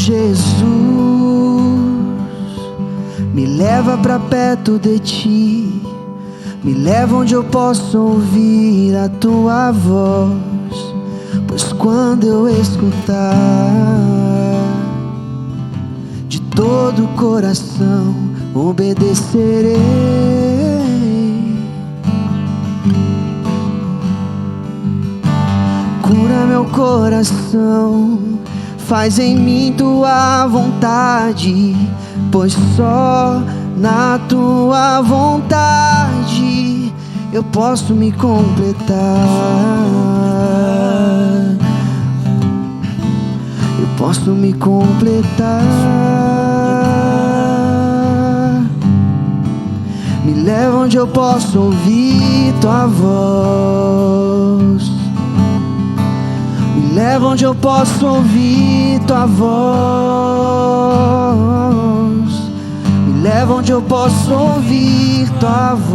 Jesus, me leva pra perto de ti, me leva onde eu posso ouvir a tua voz, pois quando eu escutar, de todo o coração obedecerei. Cura meu coração, faz em mim tua vontade, pois só na tua vontade eu posso me completar. Eu posso me completar. Me leva onde eu posso ouvir tua voz. Me leva onde eu posso ouvir tua voz. Me leva onde eu posso ouvir tua voz.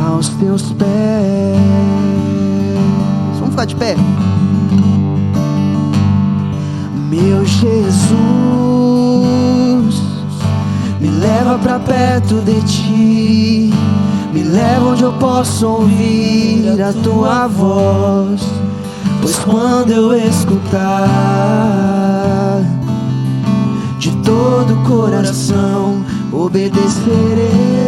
Aos teus pés. Vamos ficar de pé. Meu Jesus, me leva pra perto de ti, me leva onde eu posso ouvir a tua voz, pois quando eu escutar, de todo o coração obedecerei.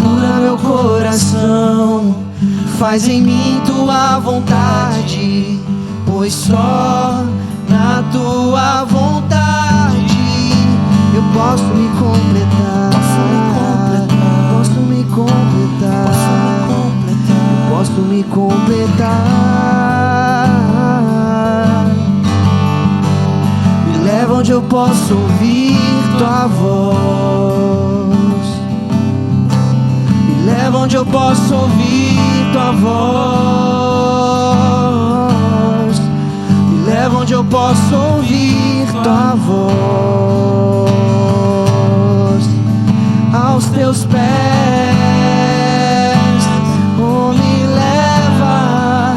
Cura meu coração, faz em mim tua vontade, pois só na tua vontade eu posso me completar. Posso me completar. Eu posso me completar. Me leva onde eu posso ouvir tua voz. Me leva onde eu posso ouvir tua voz. Me leva onde eu posso ouvir tua voz. Aos teus pés, oh, me leva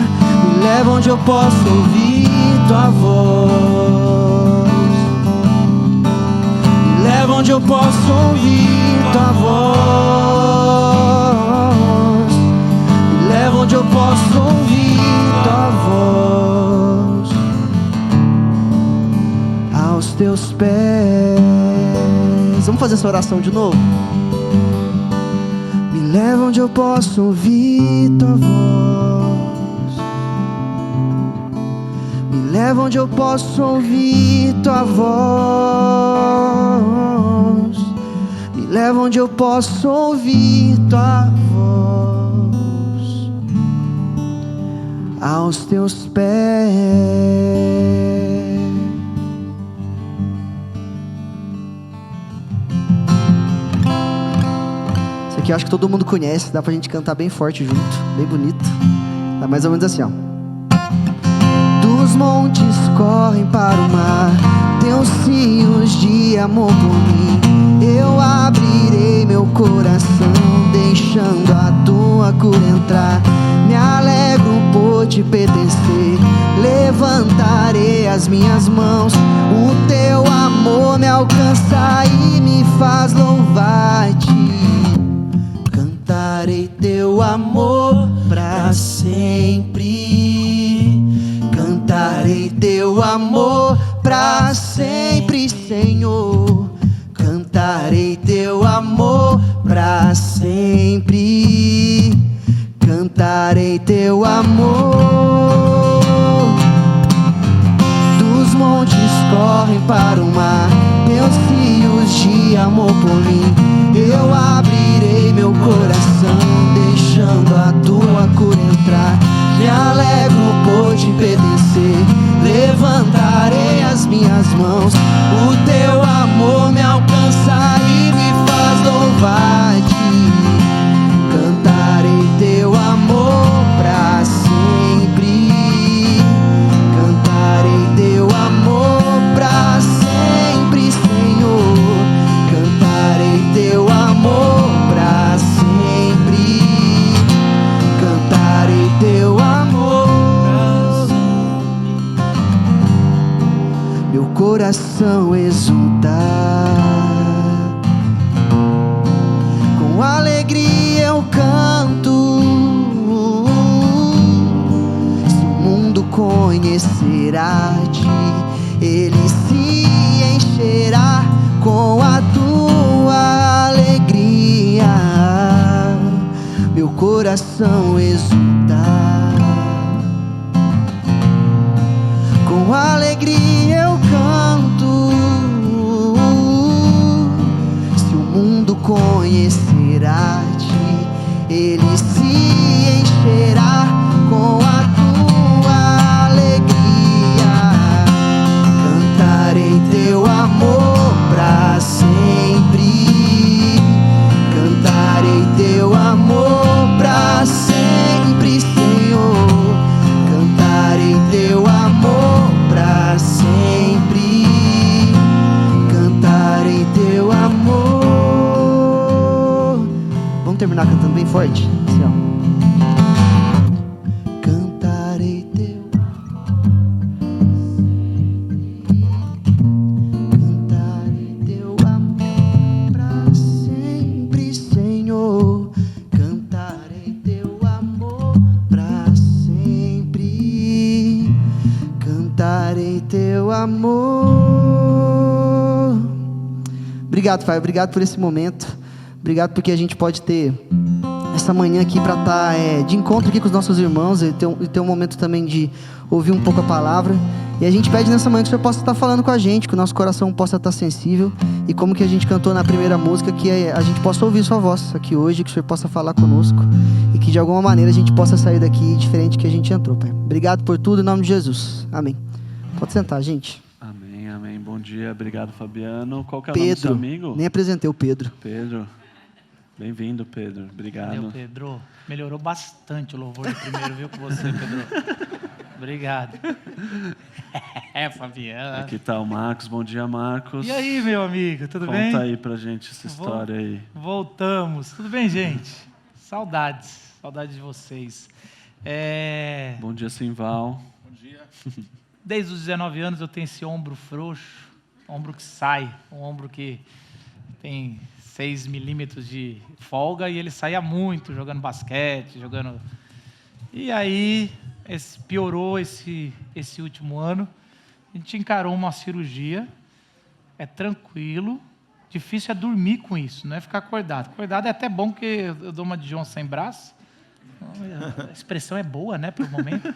onde eu posso ouvir tua voz. Me leva onde eu posso ouvir tua voz. Me leva onde eu posso ouvir tua voz. Aos teus pés. Vamos fazer essa oração de novo? Me leva onde eu posso ouvir tua voz. Me leva onde eu posso ouvir tua voz. Me leva onde eu posso ouvir tua voz. Aos teus pés. Que eu acho que todo mundo conhece, dá pra gente cantar bem forte junto, bem bonito. Tá mais ou menos assim, ó. Dos montes correm para o mar, teus rios de amor por mim. Eu abrirei meu coração, deixando a tua cura entrar. Me alegro por te pertencer, levantarei as minhas mãos. O teu amor me alcança e me faz louvar-te. Cantarei teu amor pra sempre. Cantarei teu amor pra sempre, Senhor. Cantarei teu amor pra sempre. Cantarei teu amor. Dos montes correm para o mar, teus rios de amor por mim. Eu abrirei meu coração, deixando a tua cura entrar. Me alegro por te pertencer, levantarei as minhas mãos. O teu amor me alcança e me faz louvar-te. Cantarei teu amor pra sempre. Cantarei teu amor pra sempre, Senhor. Cantarei teu amor pra sempre. meu coração exulta. Com alegria eu canto, se o mundo conhecerá-te, ele se encherá com a tua alegria, meu coração exulta. Com alegria eu canto, se o mundo conhecerá-te, ele se encherá com a tua alegria. Cantarei teu amor pra sempre, cantarei teu amor pra sempre, Senhor. Cantarei teu amor pra sempre, cantarei teu amor. Vamos terminar cantando bem forte? Assim, ó. Cantarei teu amor pra sempre, Senhor. Cantarei teu amor pra sempre, cantarei teu amor. Obrigado, Pai, obrigado por esse momento. Obrigado porque a gente pode ter essa manhã aqui para estar de encontro aqui com os nossos irmãos e ter um momento também de ouvir um pouco a palavra. E a gente pede nessa manhã que o Senhor possa estar falando com a gente, que o nosso coração possa estar sensível, e como que a gente cantou na primeira música, que a gente possa ouvir sua voz aqui hoje, que o Senhor possa falar conosco e que de alguma maneira a gente possa sair daqui diferente que a gente entrou, Pai. Obrigado por tudo, em nome de Jesus. Amém. Pode sentar, gente. Amém, amém. Bom dia, obrigado, Fabiano. Qual que é o Pedro, nome do seu amigo? nem apresentei o Pedro. Pedro. Bem-vindo, Pedro. Obrigado. Meu Pedro, melhorou bastante o louvor do primeiro, viu, com você, Pedro. Obrigado. Fabiana. Aqui tá o Marcos. Bom dia, Marcos. E aí, meu amigo, tudo bem? Conta aí pra gente essa história aí. Voltamos. Tudo bem, gente? Saudades de vocês. Bom dia, Simval. Bom dia. Desde os 19 anos eu tenho esse ombro frouxo, ombro que sai, um ombro que tem 6 milímetros de folga, e ele saía muito jogando basquete, jogando... E aí, piorou esse último ano. A gente encarou uma cirurgia, é tranquilo, difícil é dormir com isso, não é ficar acordado. Acordado é até bom, porque eu dou uma de João sem braço, a expressão é boa, né, para o momento.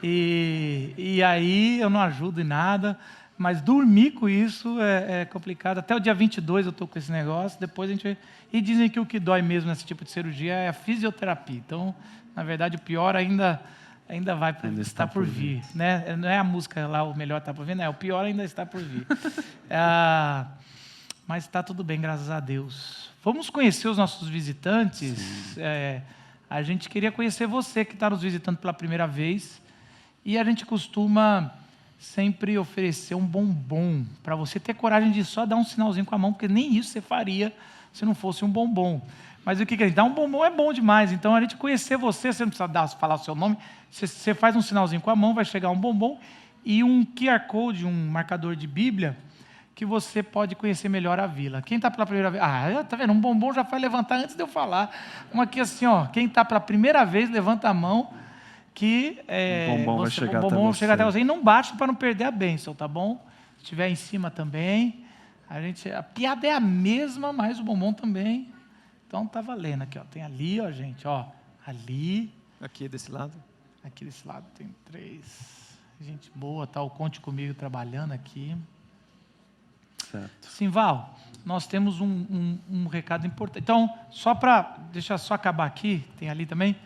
E aí eu não ajudo em nada, mas dormir com isso é complicado. Até o dia 22 eu estou com esse negócio, depois a gente... E dizem que o que dói mesmo nesse tipo de cirurgia é a fisioterapia. Então, na verdade, o pior ainda vai estar por vir. Né? Não é a música lá, o melhor está por vir, não, o pior ainda está por vir. Mas está tudo bem, graças a Deus. Vamos conhecer os nossos visitantes. A gente queria conhecer você que está nos visitando pela primeira vez. E a gente costuma sempre oferecer um bombom para você ter coragem de só dar um sinalzinho com a mão, porque nem isso você faria se não fosse um bombom. Mas o que a gente dá? Um bombom é bom demais. Então, a gente conhecer você não precisa falar o seu nome, você faz um sinalzinho com a mão, vai chegar um bombom e um QR Code, um marcador de Bíblia, que você pode conhecer melhor a vila. Quem está pela primeira vez... tá vendo? Um bombom já faz levantar antes de eu falar. Um aqui assim, ó, quem está pela primeira vez, levanta a mão, que o bombom vai chegar até você. E não baixa para não perder a bênção, tá bom? Se estiver em cima também, a piada é a mesma, mas o bombom também. Então tá valendo aqui, ó. Tem ali, ó, gente, ó. Ali. Aqui desse lado. Aqui desse lado tem 3. Gente boa, tá? O Conte Comigo trabalhando aqui. Certo. Simval, nós temos um recado importante. Então, deixa eu só acabar aqui, tem ali também.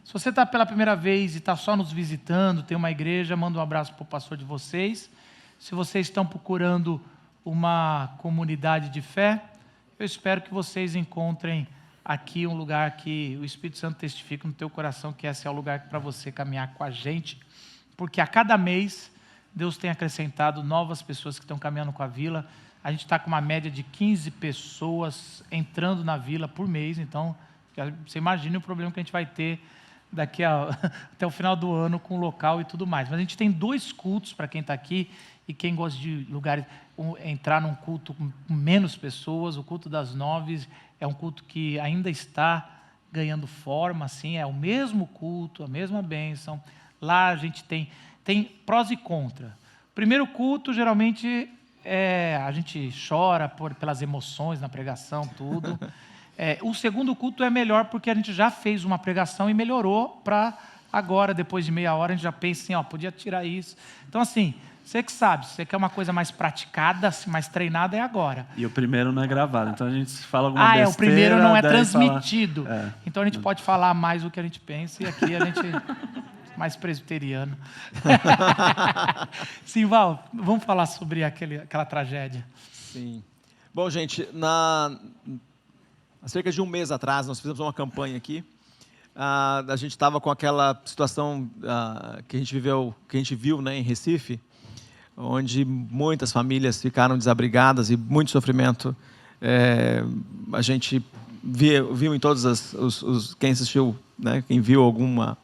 Se você está pela primeira vez e está só nos visitando, tem uma igreja, manda um abraço para o pastor de vocês. Se vocês estão procurando uma comunidade de fé, eu espero que vocês encontrem aqui um lugar que o Espírito Santo testifica no teu coração que esse é o lugar para você caminhar com a gente, porque a cada mês Deus tem acrescentado novas pessoas que estão caminhando com a vila. A gente está com uma média de 15 pessoas entrando na vila por mês, então você imagina o problema que a gente vai ter até o final do ano com o local e tudo mais. Mas a gente tem 2 cultos para quem está aqui e quem gosta de lugares, entrar num culto com menos pessoas. O culto das 9 é um culto que ainda está ganhando forma, assim, é o mesmo culto, a mesma bênção. Lá a gente tem prós e contras. Primeiro culto, geralmente, a gente chora pelas emoções na pregação, tudo. O segundo culto é melhor porque a gente já fez uma pregação e melhorou para agora, depois de meia hora, a gente já pensa assim, podia tirar isso. Então, assim, você que sabe, se você quer uma coisa mais praticada, mais treinada, é agora. E o primeiro não é gravado, então a gente fala alguma besteira... o primeiro não é transmitido. Fala... Então a gente pode falar mais do que a gente pensa e aqui a gente... mais presbiteriano. Sim, Val, vamos falar sobre aquela tragédia. Sim. Bom, gente, há cerca de um mês atrás, nós fizemos uma campanha aqui. A gente estava com aquela situação que a gente viu, né, em Recife, onde muitas famílias ficaram desabrigadas e muito sofrimento. A gente viu em todos quem assistiu, né, quem viu alguma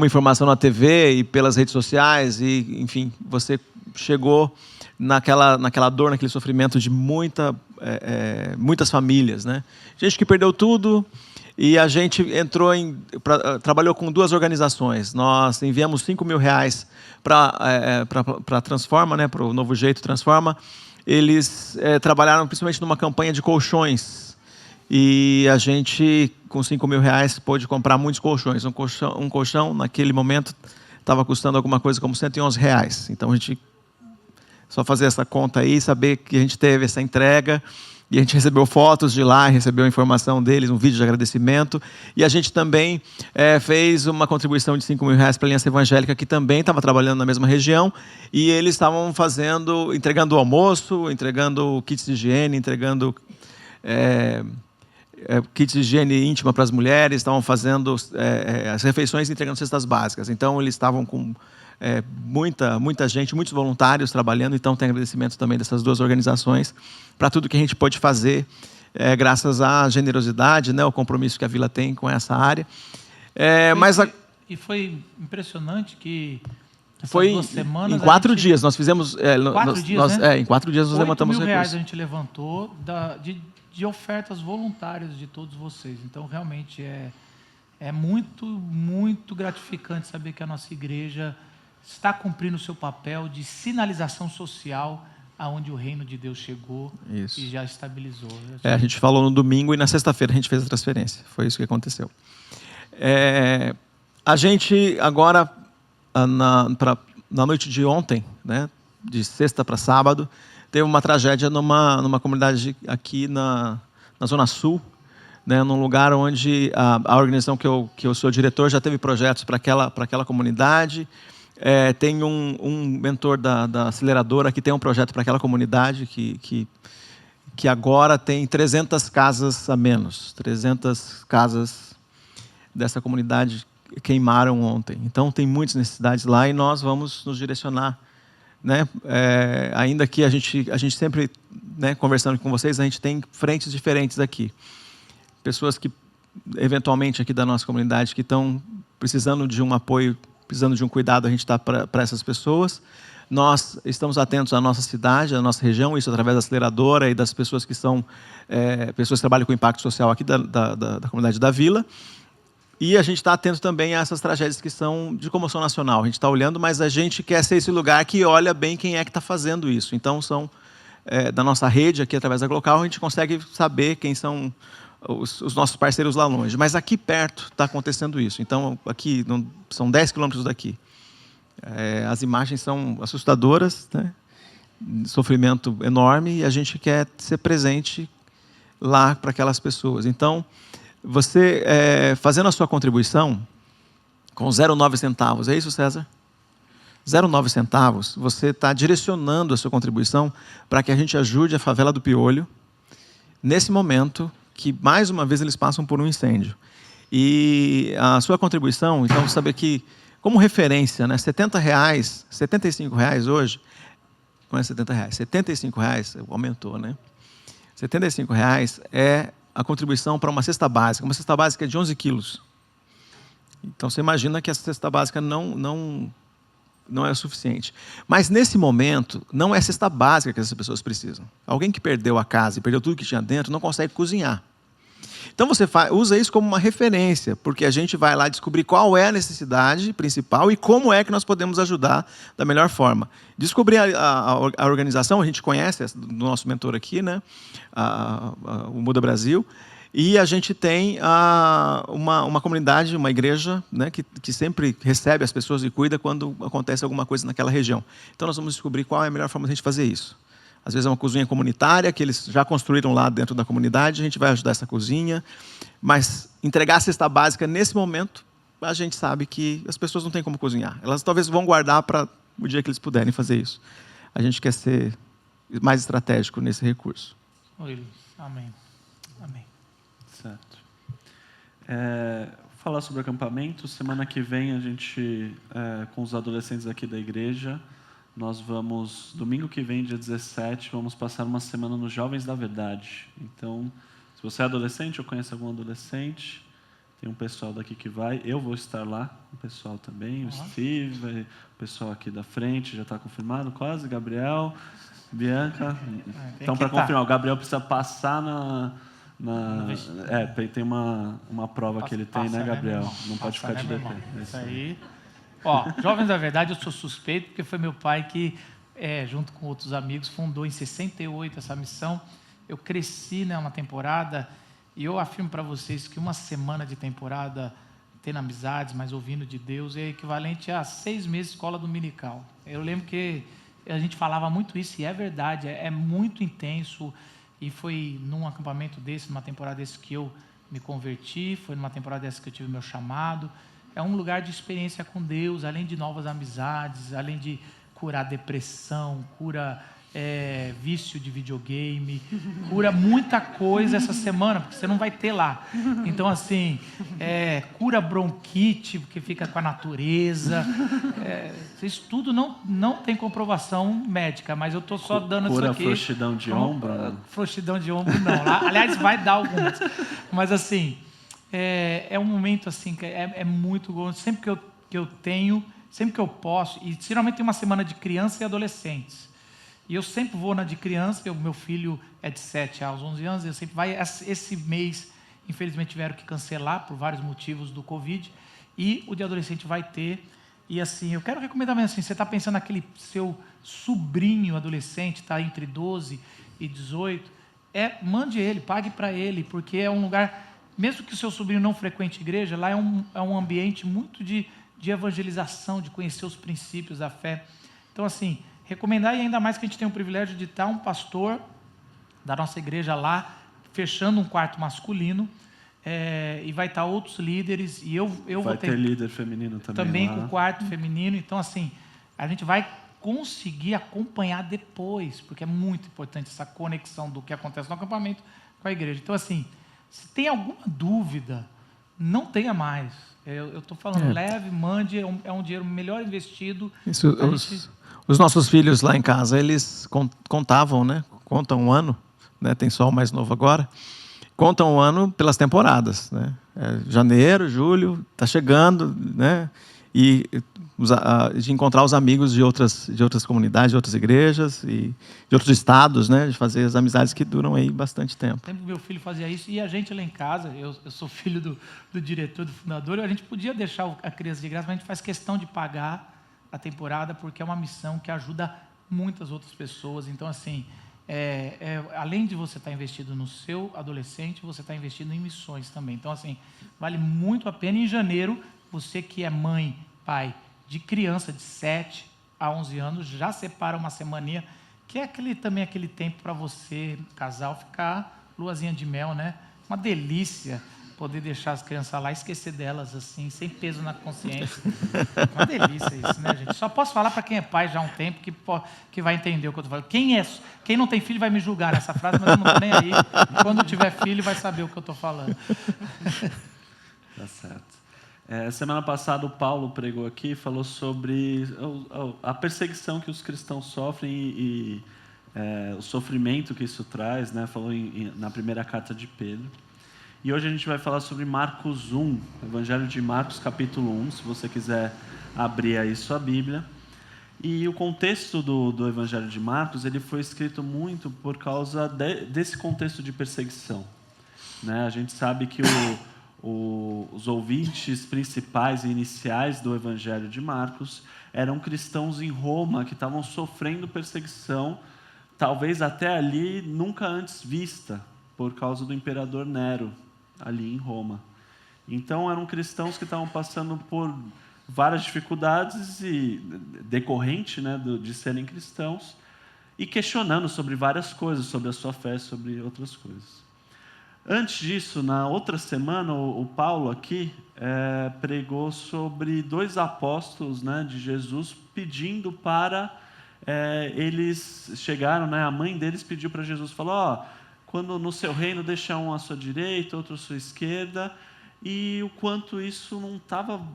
informação na TV e pelas redes sociais, e, enfim, você chegou naquela dor, naquele sofrimento de muitas famílias, né? Gente que perdeu tudo, e a gente trabalhou com 2 organizações. Nós enviamos R$5.000 para a Transforma, né, para o Novo Jeito Transforma. Eles trabalharam principalmente numa campanha de colchões. E a gente, com R$5.000, pôde comprar muitos colchões. Um colchão, naquele momento, estava custando alguma coisa como R$111. Então, a gente só fazer essa conta aí, saber que a gente teve essa entrega, e a gente recebeu fotos de lá, recebeu a informação deles, um vídeo de agradecimento. E a gente também fez uma contribuição de R$5.000 para a Aliança Evangélica, que também estava trabalhando na mesma região, e eles estavam entregando o almoço, entregando kits de higiene, entregando... kits de higiene íntima para as mulheres, estavam fazendo as refeições e entregando cestas básicas. Então, eles estavam com muita gente, muitos voluntários trabalhando. Então, tem agradecimento também dessas 2 organizações para tudo que a gente pode fazer, graças à generosidade, né, o compromisso que a Vila tem com essa área. E foi impressionante que... Foi 2 semanas, em 4 dias. Nós fizemos... 4 dias, né? Em 4 dias nós levantamos R$8.000 recursos. a gente levantou de ofertas voluntárias de todos vocês. Então, realmente, é muito, muito gratificante saber que a nossa igreja está cumprindo o seu papel de sinalização social aonde o reino de Deus chegou. Isso. E já estabilizou. A gente falou no domingo e na sexta-feira a gente fez a transferência. Foi isso que aconteceu. A gente agora, na noite de ontem, né, de sexta para sábado, teve uma tragédia numa comunidade aqui na Zona Sul, né, num lugar onde a organização que eu sou diretor já teve projetos para aquela comunidade. Tem um mentor da aceleradora que tem um projeto para aquela comunidade que agora tem 300 casas a menos. 300 casas dessa comunidade queimaram ontem. Então, tem muitas necessidades lá e nós vamos nos direcionar, né? Ainda que a gente sempre, né, conversando com vocês, a gente tem frentes diferentes aqui. Pessoas que, eventualmente, aqui da nossa comunidade, que estão precisando de um apoio, precisando de um cuidado, a gente está para essas pessoas. Nós estamos atentos à nossa cidade, à nossa região, isso através da aceleradora e das pessoas que são pessoas que trabalham com impacto social aqui da comunidade da Vila. E a gente está atento também a essas tragédias que são de comoção nacional. A gente está olhando, mas a gente quer ser esse lugar que olha bem quem é que está fazendo isso. Então, são da nossa rede, aqui através da Glocal, a gente consegue saber quem são os nossos parceiros lá longe. Mas aqui perto está acontecendo isso. Então, aqui, são 10 quilômetros daqui. As imagens são assustadoras, né? Sofrimento enorme, e a gente quer ser presente lá para aquelas pessoas. Então, você fazendo a sua contribuição com 0,9 centavos, é isso, César? 0,9 centavos, você está direcionando a sua contribuição para que a gente ajude a favela do Piolho nesse momento que, mais uma vez, eles passam por um incêndio. E a sua contribuição, então, saber que, como referência, né, R$70, R$75 hoje, não é R$70, R$75, aumentou, né? R$75 é a contribuição para uma cesta básica. Uma cesta básica é de 11 quilos. Então, você imagina que essa cesta básica não é o suficiente. Mas, nesse momento, não é cesta básica que essas pessoas precisam. Alguém que perdeu a casa e perdeu tudo que tinha dentro não consegue cozinhar. Então, você usa isso como uma referência, porque a gente vai lá descobrir qual é a necessidade principal e como é que nós podemos ajudar da melhor forma. Descobrir a organização, a gente conhece do nosso mentor aqui, né? O Muda Brasil, e a gente tem uma comunidade, uma igreja, né? que sempre recebe as pessoas e cuida quando acontece alguma coisa naquela região. Então, nós vamos descobrir qual é a melhor forma de a gente fazer isso. Às vezes é uma cozinha comunitária, que eles já construíram lá dentro da comunidade, a gente vai ajudar essa cozinha. Mas entregar a cesta básica nesse momento, a gente sabe que as pessoas não têm como cozinhar. Elas talvez vão guardar para o dia que eles puderem fazer isso. A gente quer ser mais estratégico nesse recurso. Oi, Luiz. Amém. Amém. Certo. Falar sobre acampamento. Semana que vem, a gente, com os adolescentes aqui da igreja, nós vamos, domingo que vem, dia 17, vamos passar uma semana nos Jovens da Verdade. Então, se você é adolescente ou conhece algum adolescente, tem um pessoal daqui que vai. Eu vou estar lá, o pessoal também, o Steve, o pessoal aqui da frente, já está confirmado quase, Gabriel, Bianca. Então, para confirmar, o Gabriel precisa passar tem uma prova que ele tem, né, Gabriel? Não pode ficar de DP. Isso aí. Ó, Jovens da Verdade, eu sou suspeito, porque foi meu pai que, junto com outros amigos, fundou em 68 essa missão. Eu cresci numa temporada, e eu afirmo para vocês que uma semana de temporada, tendo amizades, mas ouvindo de Deus, é equivalente a 6 meses de escola dominical. Eu lembro que a gente falava muito isso, e é verdade, é muito intenso. E foi num acampamento desse, numa temporada desse que eu me converti, foi numa temporada dessa que eu tive meu chamado. É um lugar de experiência com Deus, além de novas amizades, além de curar depressão, cura vício de videogame, cura muita coisa essa semana, porque você não vai ter lá. Então, assim, cura bronquite, porque fica com a natureza. Isso tudo não tem comprovação médica, mas eu estou só dando isso aqui. Cura frouxidão de ombro? Frouxidão de ombro, não. Aliás, vai dar algumas. Mas, assim... É um momento assim que é muito gostoso. Sempre que eu tenho, sempre que eu posso, e geralmente tem uma semana de criança e adolescentes. E eu sempre vou na de criança, meu filho é de 7 aos 11 anos, eu sempre vai. Esse mês, infelizmente, tiveram que cancelar por vários motivos do Covid, e o de adolescente vai ter. E assim, eu quero recomendar mesmo assim, você está pensando naquele seu sobrinho adolescente, está entre 12 e 18, mande ele, pague para ele, porque é um lugar... Mesmo que o seu sobrinho não frequente igreja, lá é um ambiente muito de evangelização, de conhecer os princípios da fé. Então, assim, recomendar, e ainda mais que a gente tem o privilégio de estar um pastor da nossa igreja lá, fechando um quarto masculino, e vai estar outros líderes, e eu vou ter... Vai ter líder feminino também lá. Com o quarto feminino. Então, assim, a gente vai conseguir acompanhar depois, porque é muito importante essa conexão do que acontece no acampamento com a igreja. Então, assim... Se tem alguma dúvida, não tenha mais. Eu estou falando, leve, mande, é um dinheiro melhor investido. Isso, os nossos filhos lá em casa, eles contavam, né? Contam um ano, né? Tem só o mais novo agora. Contam um ano pelas temporadas, né? Janeiro, julho, está chegando, né? E de encontrar os amigos de outras comunidades, de outras igrejas e de outros estados, né? De fazer as amizades que duram aí bastante tempo. Sempre meu filho fazia isso, e a gente lá em casa, eu sou filho do diretor, do fundador, a gente podia deixar a criança de graça, mas a gente faz questão de pagar a temporada, porque é uma missão que ajuda muitas outras pessoas. Então, assim, além de você estar investido no seu adolescente, você está investido em missões também. Então, assim, vale muito a pena. Em janeiro, você que é mãe, pai de criança de 7 a 11 anos, já separa uma semaninha, que é também aquele tempo para você, casal, ficar luazinha de mel, né? Uma delícia poder deixar as crianças lá e esquecer delas, assim, sem peso na consciência. Uma delícia isso, né, gente? Só posso falar para quem é pai já há um tempo que vai entender o que eu estou falando. Quem não tem filho vai me julgar nessa frase, mas eu não estou nem aí. Quando tiver filho vai saber o que eu estou falando. Tá certo. Semana passada o Paulo pregou aqui e falou sobre a perseguição que os cristãos sofrem e o sofrimento que isso traz, né? Falou na primeira carta de Pedro. E hoje a gente vai falar sobre Marcos 1, Evangelho de Marcos, capítulo 1, se você quiser abrir aí sua Bíblia. E o contexto do Evangelho de Marcos, ele foi escrito muito por causa desse contexto de perseguição, né? A gente sabe que os ouvintes principais e iniciais do Evangelho de Marcos eram cristãos em Roma que estavam sofrendo perseguição, talvez até ali nunca antes vista, por causa do imperador Nero, ali em Roma. Então eram cristãos que estavam passando por várias dificuldades e decorrente, né, de serem cristãos, e questionando sobre várias coisas, sobre a sua fé, sobre outras coisas. Antes disso, na outra semana, o Paulo aqui pregou sobre 2 apóstolos, né, de Jesus pedindo para eles chegaram, né, a mãe deles pediu para Jesus, falou: quando no seu reino deixa um à sua direita, outro à sua esquerda, e o quanto isso não estava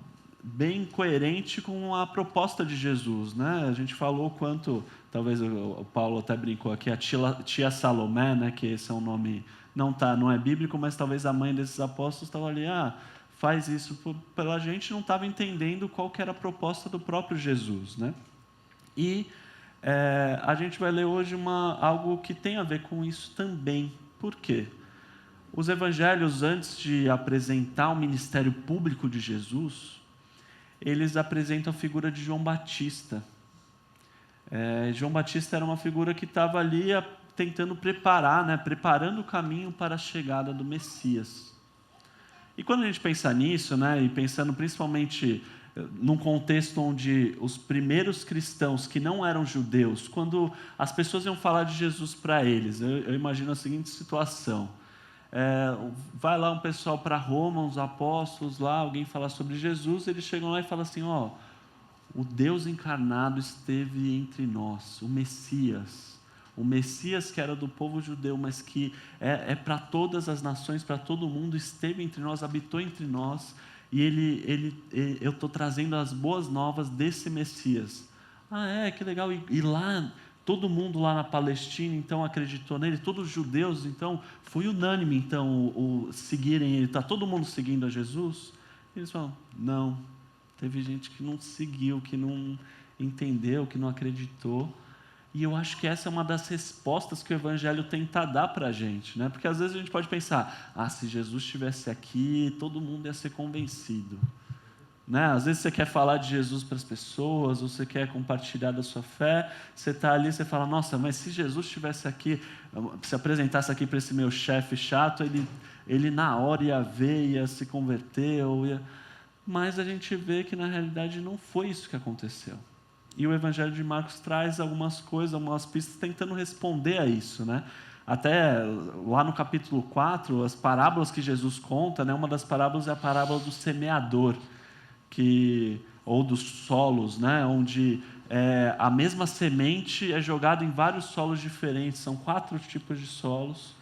bem coerente com a proposta de Jesus, né? A gente falou quanto, talvez o Paulo até brincou aqui, a tia Salomé, né, que esse é um nome, não é bíblico, mas talvez a mãe desses apóstolos estava ali, faz isso pela gente, não estava entendendo qual que era a proposta do próprio Jesus, né? E a gente vai ler hoje algo que tem a ver com isso também. Por quê? Os evangelhos, antes de apresentar o ministério público de Jesus, eles apresentam a figura de João Batista. João Batista era uma figura que estava ali tentando preparando o caminho para a chegada do Messias. E quando a gente pensa nisso, né, e pensando principalmente num contexto onde os primeiros cristãos que não eram judeus, quando as pessoas iam falar de Jesus para eles, eu imagino a seguinte situação: vai lá um pessoal para Roma, uns apóstolos lá, alguém falar sobre Jesus, eles chegam lá e falam assim: o Deus encarnado esteve entre nós, o Messias que era do povo judeu, mas que é para todas as nações, para todo mundo, esteve entre nós, habitou entre nós, e eu estou trazendo as boas novas desse Messias. Que legal, e lá, todo mundo lá na Palestina, então, acreditou nele, todos os judeus, então, foi unânime, então, seguirem ele, está todo mundo seguindo a Jesus? Eles falam: não, teve gente que não seguiu, que não entendeu, que não acreditou. E eu acho que essa é uma das respostas que o Evangelho tenta dar para a gente, né? Porque às vezes a gente pode pensar: se Jesus estivesse aqui, todo mundo ia ser convencido, né? Às vezes você quer falar de Jesus para as pessoas, ou você quer compartilhar da sua fé, você está ali, você fala: nossa, mas se Jesus estivesse aqui, se apresentasse aqui para esse meu chefe chato, ele na hora ia ver, ia se converter, mas a gente vê que na realidade não foi isso que aconteceu. E o Evangelho de Marcos traz algumas coisas, algumas pistas tentando responder a isso, né? Até lá no capítulo 4, as parábolas que Jesus conta, né? Uma das parábolas é a parábola do semeador, ou dos solos, né? Onde a mesma semente é jogada em vários solos diferentes, são 4 tipos de solos,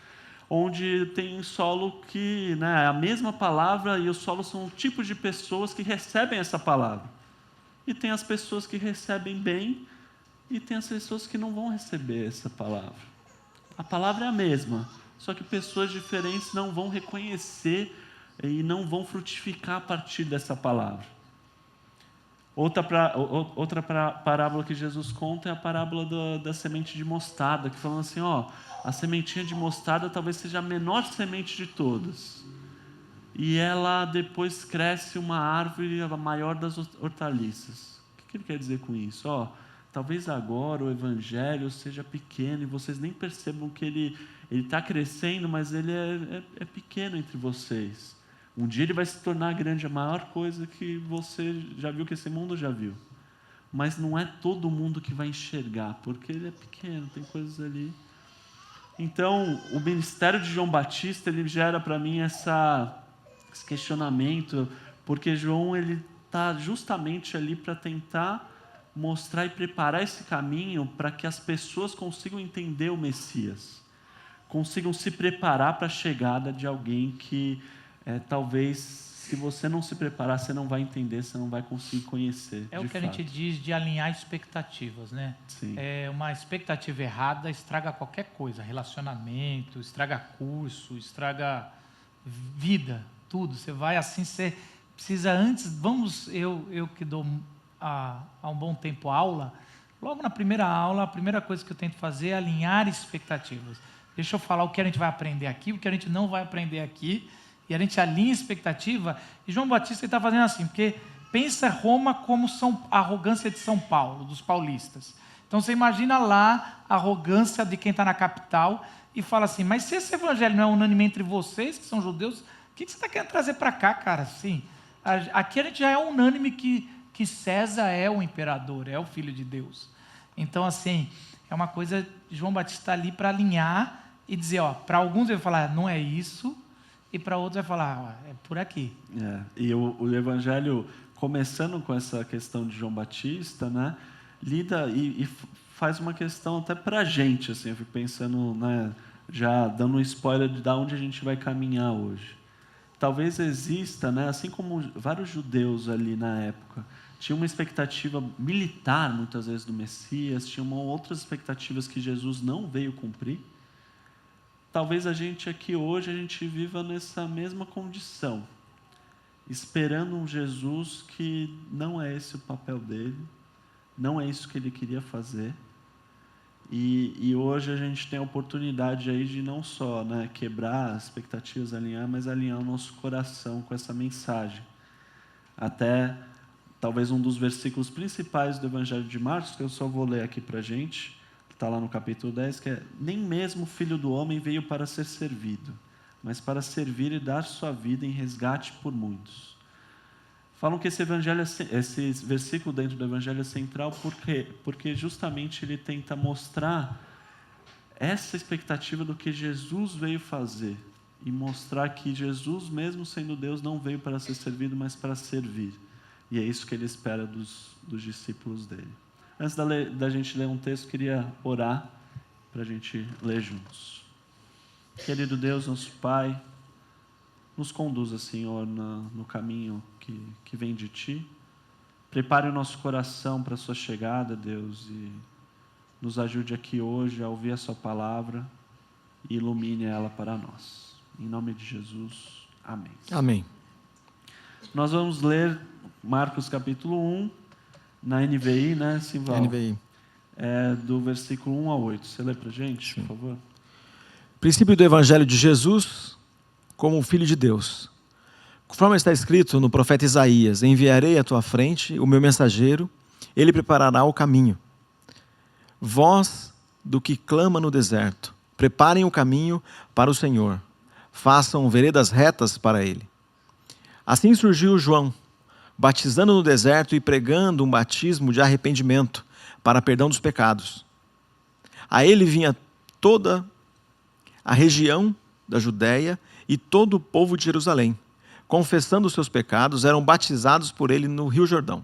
onde tem solo que, né, é a mesma palavra, e os solos são tipos de pessoas que recebem essa palavra. E tem as pessoas que recebem bem, e tem as pessoas que não vão receber essa palavra. A palavra é a mesma, só que pessoas diferentes não vão reconhecer e não vão frutificar a partir dessa palavra. Outra parábola que Jesus conta é a parábola da semente de mostarda, que falando assim: a sementinha de mostarda talvez seja a menor semente de todas. E ela depois cresce uma árvore, a maior das hortaliças. O que ele quer dizer com isso? Talvez agora o Evangelho seja pequeno e vocês nem percebam que ele está crescendo, mas ele é pequeno entre vocês. Um dia ele vai se tornar grande, a maior coisa que você já viu, que esse mundo já viu. Mas não é todo mundo que vai enxergar, porque ele é pequeno, tem coisas ali. Então, o ministério de João Batista, ele gera para mim esse questionamento, porque João está justamente ali para tentar mostrar e preparar esse caminho para que as pessoas consigam entender o Messias, consigam se preparar para a chegada de alguém que talvez, se você não se preparar, você não vai entender, você não vai conseguir conhecer. É o que a gente diz de alinhar expectativas, né? Sim. Uma expectativa errada estraga qualquer coisa, relacionamento, estraga curso, estraga vida, tudo. Você vai assim, você precisa antes, eu que dou há um bom tempo aula, logo na primeira aula, a primeira coisa que eu tento fazer é alinhar expectativas. Deixa eu falar o que a gente vai aprender aqui, o que a gente não vai aprender aqui, e a gente alinha expectativa. E João Batista está fazendo assim, porque pensa Roma como a arrogância de São Paulo, dos paulistas. Então você imagina lá a arrogância de quem está na capital e fala assim, mas se esse evangelho não é unânime entre vocês, que são judeus, o que você está querendo trazer para cá, cara? Assim, aqui a gente já é unânime que César é o imperador, é o Filho de Deus. Então, assim, é uma coisa, João Batista ali para alinhar e dizer, para alguns ele vai falar, não é isso, e para outros vai falar, é por aqui. E o evangelho, começando com essa questão de João Batista, né, lida e faz uma questão até para a gente, assim, eu fico pensando, né, já dando um spoiler de onde a gente vai caminhar hoje. Talvez exista, né, assim como vários judeus ali na época, tinha uma expectativa militar, muitas vezes, do Messias, tinha outras expectativas que Jesus não veio cumprir. Talvez a gente aqui hoje, a gente viva nessa mesma condição, esperando um Jesus que não é esse o papel dele, não é isso que ele queria fazer. E hoje a gente tem a oportunidade aí de não só, né, quebrar as expectativas, alinhar, mas alinhar o nosso coração com essa mensagem. Até talvez um dos versículos principais do Evangelho de Marcos, que eu só vou ler aqui para a gente, que está lá no capítulo 10, que é: nem mesmo o Filho do Homem veio para ser servido, mas para servir e dar sua vida em resgate por muitos. Falam que esse versículo dentro do Evangelho é central porque justamente ele tenta mostrar essa expectativa do que Jesus veio fazer e mostrar que Jesus, mesmo sendo Deus, não veio para ser servido, mas para servir. E é isso que ele espera dos discípulos dele. Antes da gente ler um texto, queria orar para a gente ler juntos. Querido Deus, nosso Pai, nos conduza, Senhor, no caminho que vem de Ti. Prepare o nosso coração para a Sua chegada, Deus, e nos ajude aqui hoje a ouvir a Sua palavra e ilumine ela para nós. Em nome de Jesus, amém. Amém. Nós vamos ler Marcos capítulo 1, na NVI, né, Simval? NVI. Do versículo 1 a 8. Você lê para a gente, por favor? Princípio do Evangelho de Jesus como o Filho de Deus. Conforme está escrito no profeta Isaías: enviarei à tua frente o meu mensageiro, ele preparará o caminho. Voz do que clama no deserto: preparem o caminho para o Senhor, façam veredas retas para ele. Assim surgiu João, batizando no deserto e pregando um batismo de arrependimento para perdão dos pecados. A ele vinha toda a região da Judéia e todo o povo de Jerusalém, confessando os seus pecados, eram batizados por ele no Rio Jordão.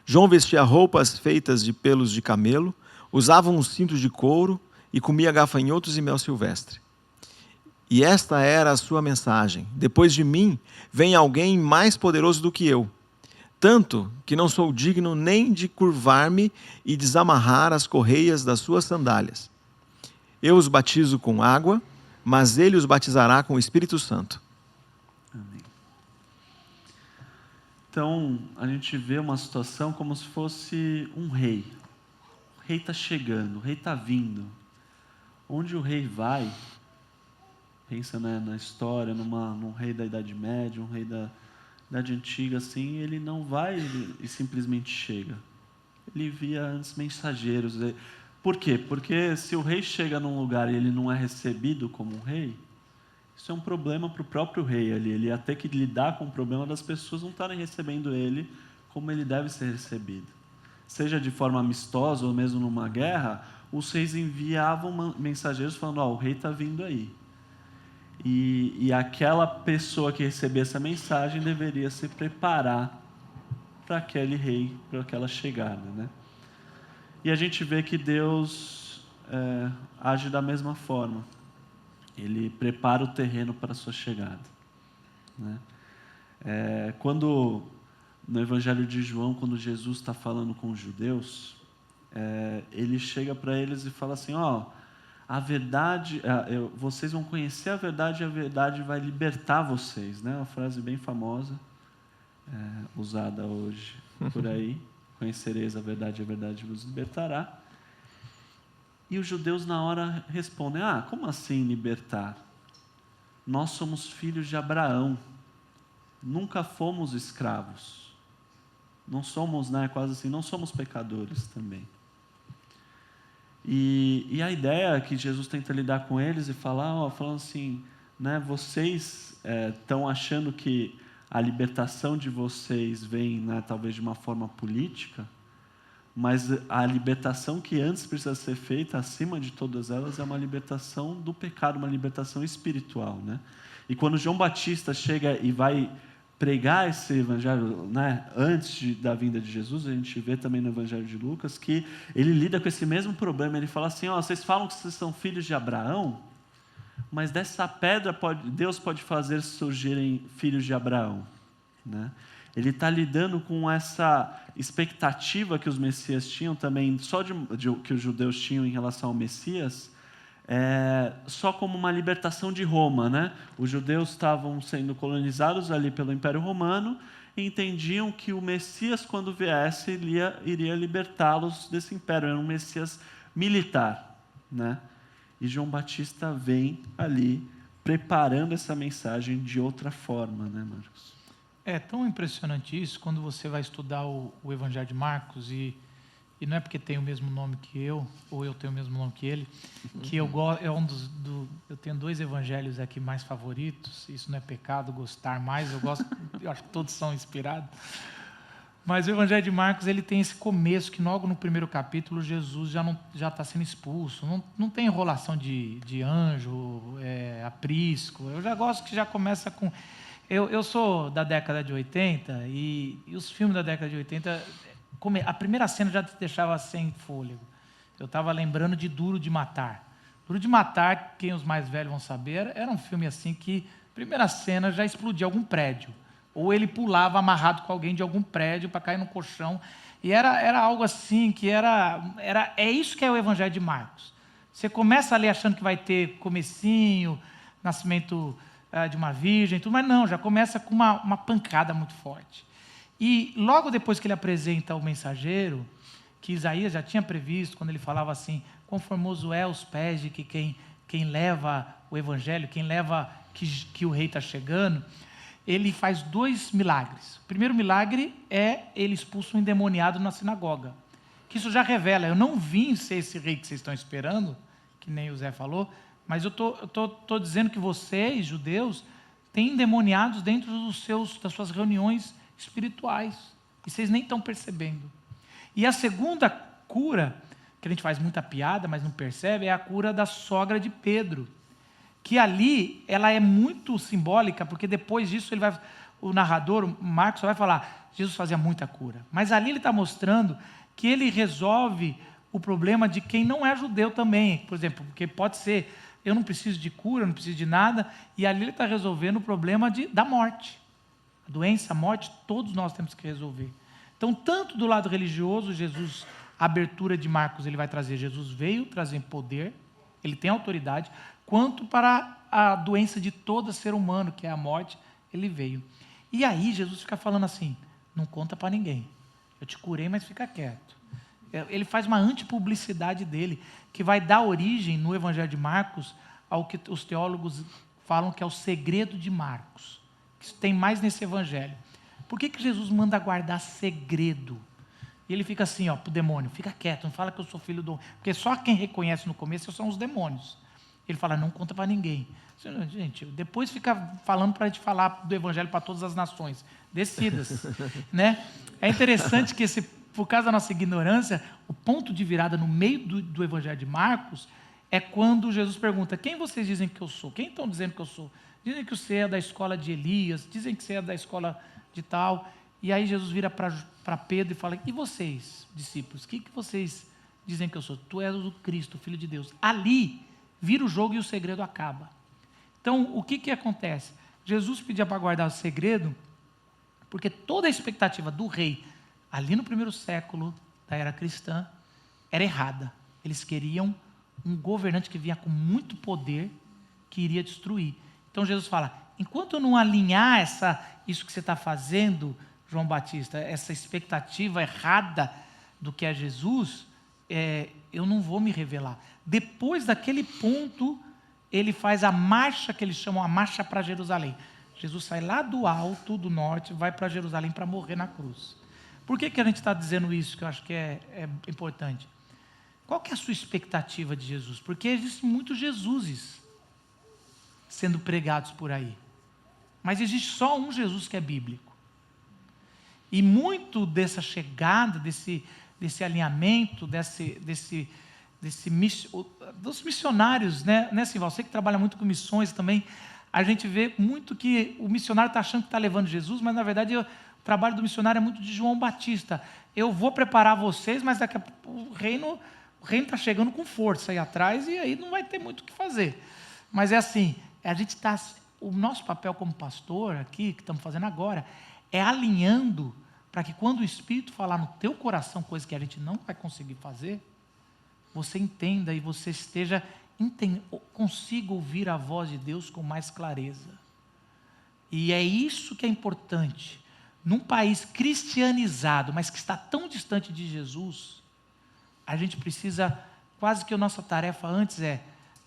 João vestia roupas feitas de pelos de camelo, usava um cinto de couro e comia gafanhotos e mel silvestre. E esta era a sua mensagem: depois de mim vem alguém mais poderoso do que eu, tanto que não sou digno nem de curvar-me e desamarrar as correias das suas sandálias. Eu os batizo com água, mas ele os batizará com o Espírito Santo. Amém. Então, a gente vê uma situação como se fosse um rei. O rei está chegando, o rei está vindo. Onde o rei vai, pensa, né, na história, num rei da Idade Média, um rei da Idade Antiga, assim, ele não vai e simplesmente chega. Ele envia antes mensageiros. Por quê? Porque se o rei chega num lugar e ele não é recebido como um rei, isso é um problema para o próprio rei ali. Ele ia ter que lidar com o problema das pessoas não estarem recebendo ele como ele deve ser recebido. Seja de forma amistosa ou mesmo numa guerra, os reis enviavam mensageiros falando: o rei está vindo aí. E aquela pessoa que recebia essa mensagem deveria se preparar para aquele rei, para aquela chegada, né? E a gente vê que Deus age da mesma forma. Ele prepara o terreno para a sua chegada, né? Quando, no Evangelho de João, quando Jesus está falando com os judeus, ele chega para eles e fala assim: a verdade, vocês vão conhecer a verdade e a verdade vai libertar vocês, né? Uma frase bem famosa, usada hoje por aí. Conhecereis a verdade vos libertará. E os judeus na hora respondem, como assim libertar? Nós somos filhos de Abraão, nunca fomos escravos. Não somos, quase assim, não somos pecadores também. E a ideia que Jesus tenta lidar com eles e falar, falando assim, vocês estão achando que a libertação de vocês vem, talvez de uma forma política, mas a libertação que antes precisa ser feita, acima de todas elas, é uma libertação do pecado, uma libertação espiritual, né? E quando João Batista chega e vai pregar esse evangelho, antes da vinda de Jesus, a gente vê também no evangelho de Lucas, que ele lida com esse mesmo problema. Ele fala assim, vocês falam que vocês são filhos de Abraão, mas dessa pedra Deus pode fazer surgirem filhos de Abraão, né? Ele está lidando com essa expectativa que os Messias tinham também, que os judeus tinham em relação ao Messias, só como uma libertação de Roma, né? Os judeus estavam sendo colonizados ali pelo Império Romano e entendiam que o Messias, quando viesse, iria libertá-los desse império. Era um Messias militar, né? E João Batista vem ali preparando essa mensagem de outra forma, né, Marcos? É tão impressionante isso quando você vai estudar o Evangelho de Marcos e não é porque tem o mesmo nome que eu, ou eu tenho o mesmo nome que ele, que eu gosto, eu tenho 2 evangelhos aqui mais favoritos. Isso não é pecado, gostar mais, eu acho que todos são inspirados. Mas o Evangelho de Marcos, ele tem esse começo que logo no primeiro capítulo Jesus já está sendo expulso. Não tem enrolação de anjo, aprisco. Eu já gosto que já começa com... Eu sou da década de 80 e os filmes da década de 80, a primeira cena já te deixava sem fôlego. Eu estava lembrando de Duro de Matar. Duro de Matar, quem os mais velhos vão saber, era um filme assim que, primeira cena, já explodia algum prédio. Ou ele pulava amarrado com alguém de algum prédio para cair no colchão. E era algo assim que é isso que é o Evangelho de Marcos. Você começa a ler achando que vai ter comecinho, nascimento de uma virgem, tudo, mas não, já começa com uma pancada muito forte. E logo depois que ele apresenta o mensageiro, que Isaías já tinha previsto, quando ele falava assim, quão formoso é os pés de que quem leva o evangelho, quem leva que o rei está chegando, ele faz 2 milagres. O primeiro milagre é ele expulsa um endemoniado na sinagoga, que isso já revela, eu não vim ser esse rei que vocês estão esperando, que nem o Zé falou, mas eu tô dizendo que vocês, judeus, têm endemoniados dentro das suas reuniões espirituais. E vocês nem estão percebendo. E a segunda cura, que a gente faz muita piada, mas não percebe, é a cura da sogra de Pedro. Que ali, ela é muito simbólica, porque depois disso o narrador, o Marcos, só vai falar, Jesus fazia muita cura. Mas ali ele está mostrando que ele resolve o problema de quem não é judeu também. Por exemplo, porque pode ser... Eu não preciso de cura, não preciso de nada. E ali ele está resolvendo o problema da morte. A doença, a morte, todos nós temos que resolver. Então, tanto do lado religioso, Jesus, a abertura de Marcos, ele vai trazer, Jesus veio trazer poder, ele tem autoridade, quanto para a doença de todo ser humano, que é a morte, ele veio. E aí Jesus fica falando assim, não conta para ninguém. Eu te curei, mas fica quieto. Ele faz uma antipublicidade dele, que vai dar origem, no Evangelho de Marcos, ao que os teólogos falam que é o segredo de Marcos. Que tem mais nesse Evangelho. Por que Jesus manda guardar segredo? E ele fica assim, para o demônio, fica quieto, não fala que eu sou filho do... Porque só quem reconhece no começo são os demônios. Ele fala, não conta para ninguém. Gente, depois fica falando para a gente falar do Evangelho para todas as nações. Decidas. Né? É interessante que por causa da nossa ignorância, o ponto de virada no meio do Evangelho de Marcos é quando Jesus pergunta, quem vocês dizem que eu sou? Quem estão dizendo que eu sou? Dizem que você é da escola de Elias, dizem que você é da escola de tal. E aí Jesus vira para Pedro e fala, e vocês, discípulos, o que vocês dizem que eu sou? Tu és o Cristo, o Filho de Deus. Ali, vira o jogo e o segredo acaba. Então, o que acontece? Jesus pedia para guardar o segredo, porque toda a expectativa do rei, ali no primeiro século da era cristã, era errada. Eles queriam um governante que vinha com muito poder, que iria destruir. Então Jesus fala, enquanto eu não alinhar isso que você está fazendo, João Batista, essa expectativa errada do que é Jesus, eu não vou me revelar. Depois daquele ponto, ele faz a marcha que eles chamam a marcha para Jerusalém. Jesus sai lá do alto, do norte, vai para Jerusalém para morrer na cruz. Por que a gente está dizendo isso, que eu acho que é importante? Qual que é a sua expectativa de Jesus? Porque existem muitos Jesuses sendo pregados por aí. Mas existe só um Jesus que é bíblico. E muito dessa chegada, desse alinhamento, dos missionários, né, Simval? Você que trabalha muito com missões também, a gente vê muito que o missionário está achando que está levando Jesus, mas na verdade o trabalho do missionário é muito de João Batista. Eu vou preparar vocês, mas daqui a pouco o reino está chegando com força aí atrás e aí não vai ter muito o que fazer. Mas é assim, o nosso papel como pastor aqui, que estamos fazendo agora, é alinhando para que quando o Espírito falar no teu coração coisa que a gente não vai conseguir fazer, você entenda e você consiga ouvir a voz de Deus com mais clareza. E é isso que é importante. Num país cristianizado, mas que está tão distante de Jesus, a gente precisa, quase que a nossa tarefa antes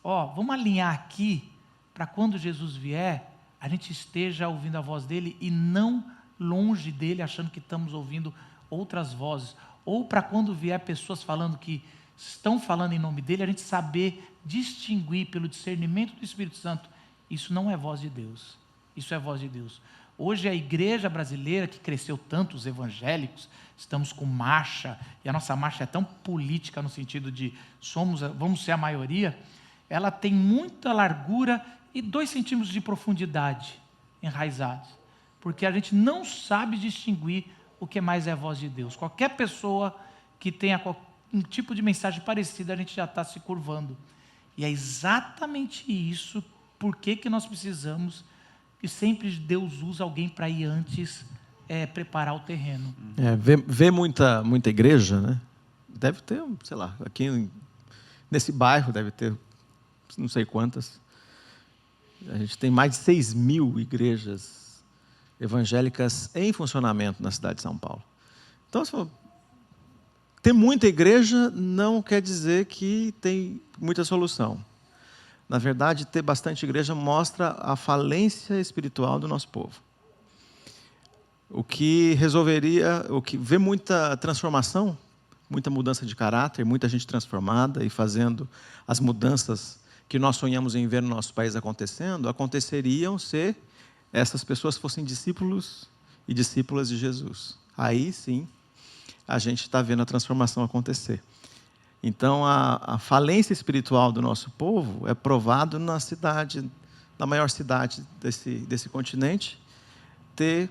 vamos alinhar aqui, para quando Jesus vier, a gente esteja ouvindo a voz dele e não longe dele, achando que estamos ouvindo outras vozes. Ou para quando vier pessoas falando que estão falando em nome dele, a gente saber distinguir pelo discernimento do Espírito Santo, isso não é voz de Deus, isso é voz de Deus. Hoje a igreja brasileira, que cresceu tanto, os evangélicos, estamos com marcha, e a nossa marcha é tão política no sentido de vamos ser a maioria, ela tem muita largura e 2 centímetros de profundidade enraizados, porque a gente não sabe distinguir o que mais é a voz de Deus. Qualquer pessoa que tenha um tipo de mensagem parecida, a gente já está se curvando. E é exatamente isso, porque que nós precisamos, que sempre Deus usa alguém para ir antes preparar o terreno. Ver muita igreja, né? Deve ter, sei lá, aqui nesse bairro deve ter não sei quantas. A gente tem mais de 6.000 igrejas evangélicas em funcionamento na cidade de São Paulo. Então, ter muita igreja não quer dizer que tem muita solução. Na verdade, ter bastante igreja mostra a falência espiritual do nosso povo. O que vê muita transformação, muita mudança de caráter, muita gente transformada e fazendo as mudanças que nós sonhamos em ver no nosso país aconteceriam se essas pessoas fossem discípulos e discípulas de Jesus. Aí sim, a gente está vendo a transformação acontecer. Então, a falência espiritual do nosso povo é provado na maior cidade desse continente, ter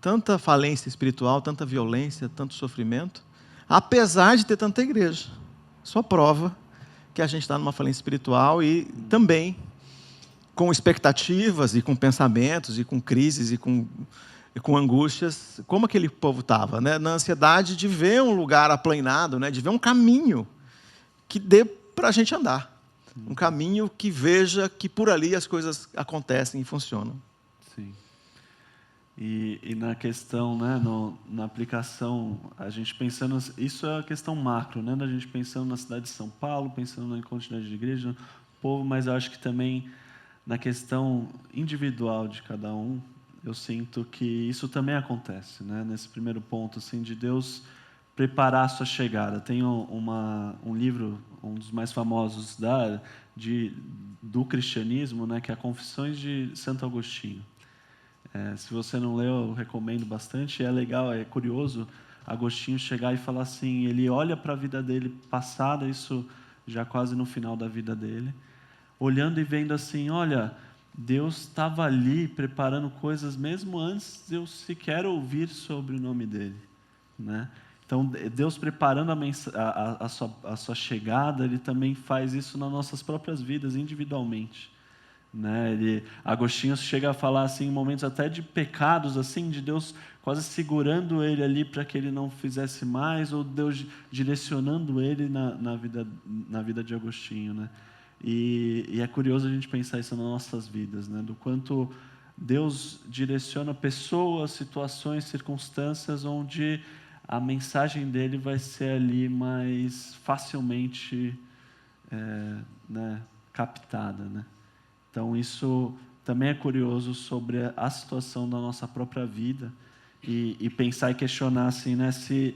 tanta falência espiritual, tanta violência, tanto sofrimento, apesar de ter tanta igreja. Só prova que a gente está numa falência espiritual e também com expectativas e com pensamentos e com crises e com angústias, como aquele povo estava, né? Na ansiedade de ver um lugar aplainado, né? De ver um caminho que dê para a gente andar. Um caminho que veja que por ali as coisas acontecem e funcionam. Sim. E na questão, né, na aplicação, a gente pensando, isso é a questão macro, né, da gente pensando na cidade de São Paulo, pensando na quantidade de igreja, no povo, mas eu acho que também na questão individual de cada um, eu sinto que isso também acontece, né, nesse primeiro ponto, assim, de Deus preparar a sua chegada. Tem um livro, um dos mais famosos do cristianismo, né, que é a Confissões de Santo Agostinho. Se você não leu, eu recomendo bastante. É legal, é curioso Agostinho chegar e falar assim, ele olha para a vida dele passada, isso já quase no final da vida dele, olhando e vendo assim, olha, Deus estava ali preparando coisas mesmo antes de eu sequer ouvir sobre o nome dele, né? Então, Deus preparando a sua chegada, Ele também faz isso nas nossas próprias vidas, individualmente. né? Agostinho chega a falar assim, em momentos até de pecados, assim, de Deus quase segurando ele ali para que ele não fizesse mais, ou Deus direcionando ele na vida de Agostinho, né? E é curioso a gente pensar isso nas nossas vidas, né? Do quanto Deus direciona pessoas, situações, circunstâncias onde a mensagem dele vai ser ali mais facilmente né, captada, né? Então, isso também é curioso sobre a situação da nossa própria vida e pensar e questionar assim, né, se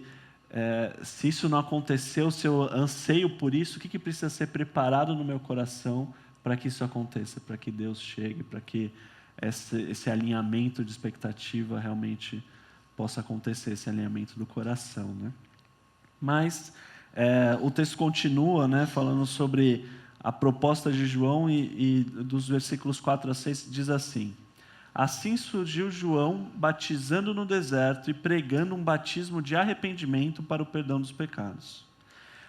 isso não aconteceu, se eu anseio por isso, o que precisa ser preparado no meu coração para que isso aconteça, para que Deus chegue, para que esse alinhamento de expectativa realmente possa acontecer, esse alinhamento do coração, né? Mas o texto continua, né, falando sobre a proposta de João e dos versículos 4 a 6 diz assim: assim surgiu João batizando no deserto e pregando um batismo de arrependimento para o perdão dos pecados.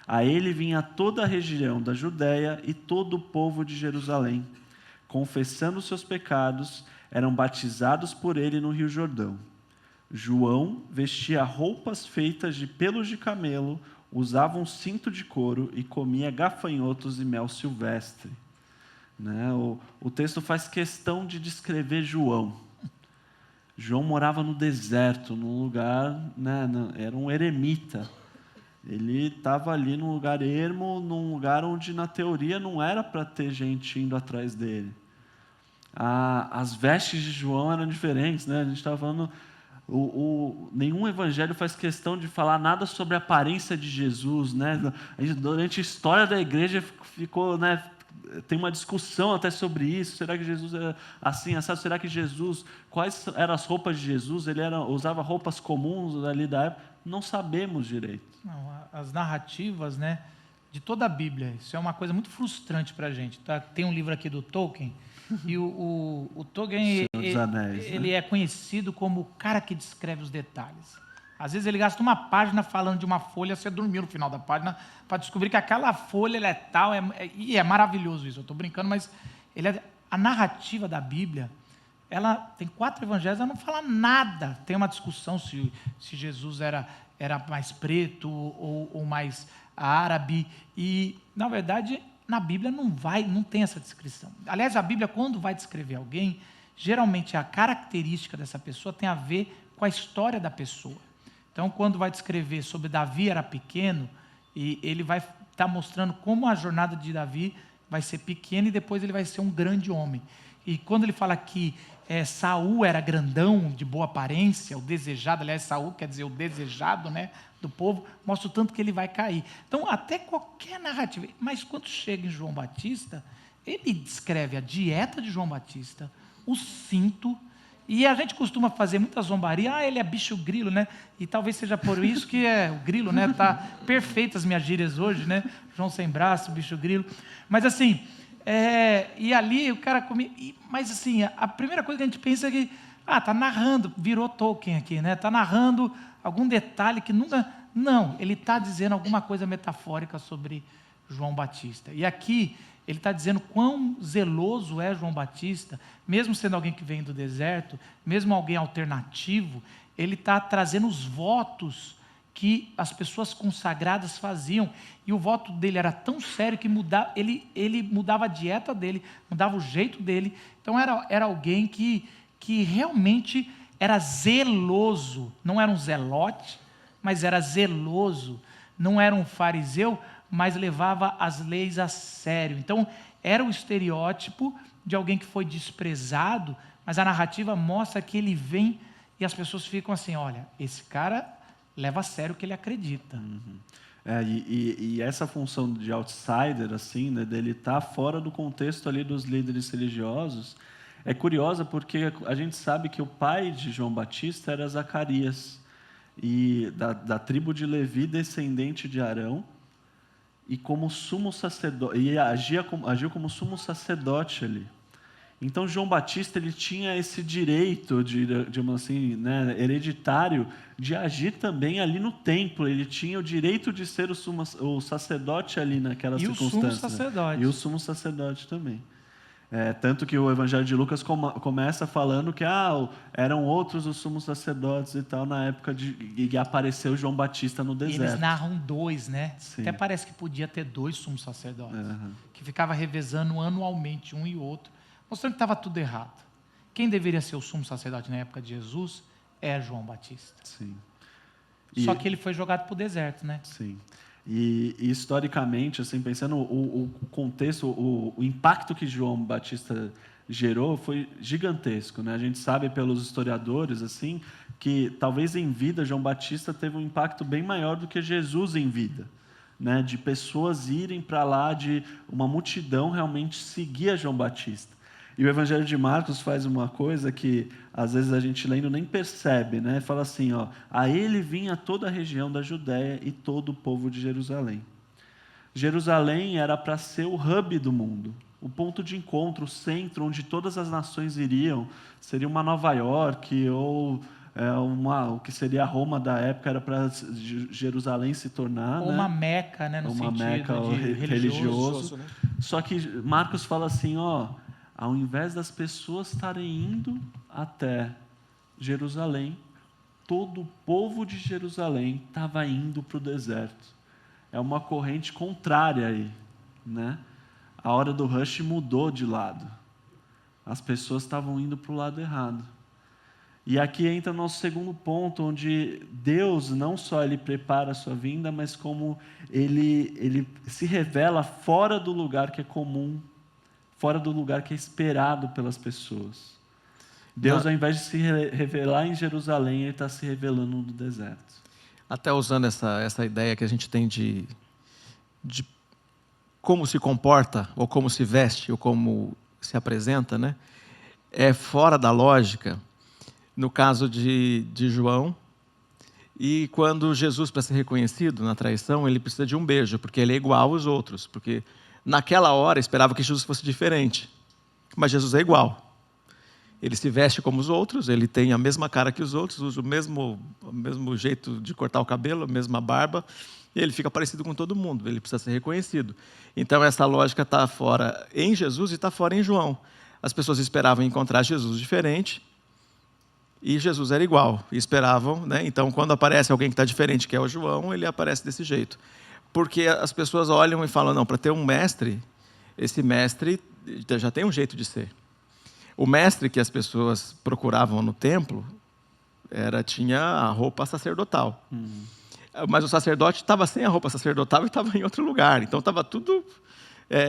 A ele vinha toda a região da Judéia e todo o povo de Jerusalém, confessando seus pecados, eram batizados por ele no Rio Jordão. João vestia roupas feitas de pelos de camelo, usava um cinto de couro e comia gafanhotos e mel silvestre. Né? O texto faz questão de descrever João. João morava no deserto, num lugar, né, era um eremita. Ele estava ali num lugar ermo, num lugar onde, na teoria, não era para ter gente indo atrás dele. As vestes de João eram diferentes, né? A gente estava falando... nenhum evangelho faz questão de falar nada sobre a aparência de Jesus, né? Durante a história da igreja ficou, né, tem uma discussão até sobre isso. Será que Jesus era assim, assado? Será que Jesus, quais eram as roupas de Jesus? Ele usava roupas comuns ali da época? Não sabemos direito. Não, as narrativas, né, de toda a Bíblia, isso é uma coisa muito frustrante para a gente. Tá? Tem um livro aqui do Tolkien, e o Tolkien, ele é conhecido como o cara que descreve os detalhes. Às vezes ele gasta uma página falando de uma folha, você dormiu no final da página, para descobrir que aquela folha ela é tal, e é maravilhoso isso, eu estou brincando, mas a narrativa da Bíblia, ela tem 4 evangelhos, ela não fala nada. Tem uma discussão se Jesus era mais preto ou mais árabe, e, na verdade... Na Bíblia não tem essa descrição. Aliás, a Bíblia, quando vai descrever alguém, geralmente a característica dessa pessoa tem a ver com a história da pessoa. Então, quando vai descrever sobre Davi era pequeno, e ele vai estar mostrando como a jornada de Davi vai ser pequena e depois ele vai ser um grande homem. E quando ele fala que Saul era grandão, de boa aparência, o desejado, aliás, Saul quer dizer o desejado, né, do povo, mostra o tanto que ele vai cair. Então, até qualquer narrativa, mas quando chega em João Batista, ele descreve a dieta de João Batista, o cinto, e a gente costuma fazer muita zombaria, ele é bicho grilo, né? E talvez seja por isso que é o grilo, né? Tá perfeito as minhas gírias hoje, né? João sem braço, bicho grilo. Mas assim, e ali o cara comia, mas assim, a primeira coisa que a gente pensa é que, tá narrando, virou Tolkien aqui, né? Tá narrando algum detalhe que nunca... Não, ele está dizendo alguma coisa metafórica sobre João Batista. E aqui ele está dizendo quão zeloso é João Batista, mesmo sendo alguém que vem do deserto, mesmo alguém alternativo, ele está trazendo os votos que as pessoas consagradas faziam. E o voto dele era tão sério que ele mudava a dieta dele, mudava o jeito dele. Então era alguém que realmente era zeloso, não era um zelote, mas era zeloso, não era um fariseu, mas levava as leis a sério. Então, era o estereótipo de alguém que foi desprezado, mas a narrativa mostra que ele vem e as pessoas ficam assim, olha, esse cara leva a sério o que ele acredita. Uhum. E essa função de outsider, assim, né, dele estar fora do contexto ali dos líderes religiosos, é curiosa porque a gente sabe que o pai de João Batista era Zacarias, e da tribo de Levi, descendente de Arão, e como sumo sacerdote, e agiu como sumo sacerdote ali. Então João Batista ele tinha esse direito assim, né, hereditário de agir também ali no templo. Ele tinha o direito de ser o sacerdote ali naquela circunstância. E o sumo sacerdote. E o sumo sacerdote também. Tanto que o Evangelho de Lucas começa falando que eram outros os sumos sacerdotes e tal na época e apareceu João Batista no E deserto. eles narram 2, né? Sim. Até parece que podia ter 2 sumos sacerdotes, Uhum. que ficava revezando anualmente um e outro, mostrando que estava tudo errado. Quem deveria ser o sumo sacerdote na época de Jesus é João Batista. Sim. Só que ele foi jogado para o deserto, né? Sim. E historicamente, assim, pensando o contexto, o impacto que João Batista gerou foi gigantesco, né? A gente sabe pelos historiadores assim que talvez em vida João Batista teve um impacto bem maior do que Jesus em vida, né? De pessoas irem para lá, de uma multidão realmente seguir João Batista. E o Evangelho de Marcos faz uma coisa que, às vezes, a gente lendo nem percebe, né? Fala assim, a ele vinha toda a região da Judéia e todo o povo de Jerusalém. Jerusalém era para ser o hub do mundo, o ponto de encontro, o centro onde todas as nações iriam. Seria uma Nova York ou o que seria a Roma da época, era para Jerusalém se tornar, ou né? uma Meca, né? No uma sentido Meca de religioso. né? Só que Marcos fala assim, ao invés das pessoas estarem indo até Jerusalém, todo o povo de Jerusalém estava indo para o deserto. É uma corrente contrária aí, né? A hora do rush mudou de lado. As pessoas estavam indo para o lado errado. E aqui entra o nosso segundo ponto, onde Deus não só ele prepara a sua vinda, mas como ele se revela fora do lugar que é comum, fora do lugar que é esperado pelas pessoas. Deus, ao invés de se revelar em Jerusalém, ele está se revelando no deserto. Até usando essa ideia que a gente tem de como se comporta, ou como se veste, ou como se apresenta, né? É fora da lógica, no caso de João, e quando Jesus, para ser reconhecido na traição, ele precisa de um beijo, porque ele é igual aos outros, porque naquela hora esperava que Jesus fosse diferente, mas Jesus é igual. Ele se veste como os outros, ele tem a mesma cara que os outros, usa o mesmo jeito de cortar o cabelo, a mesma barba, e ele fica parecido com todo mundo, ele precisa ser reconhecido. Então essa lógica está fora em Jesus e está fora em João. As pessoas esperavam encontrar Jesus diferente, e Jesus era igual, e esperavam, né? Então quando aparece alguém que está diferente, que é o João, ele aparece desse jeito. Porque as pessoas olham e falam, não, para ter um mestre, esse mestre já tem um jeito de ser. O mestre que as pessoas procuravam no templo tinha a roupa sacerdotal. Mas o sacerdote estava sem a roupa sacerdotal e estava em outro lugar. Então estava tudo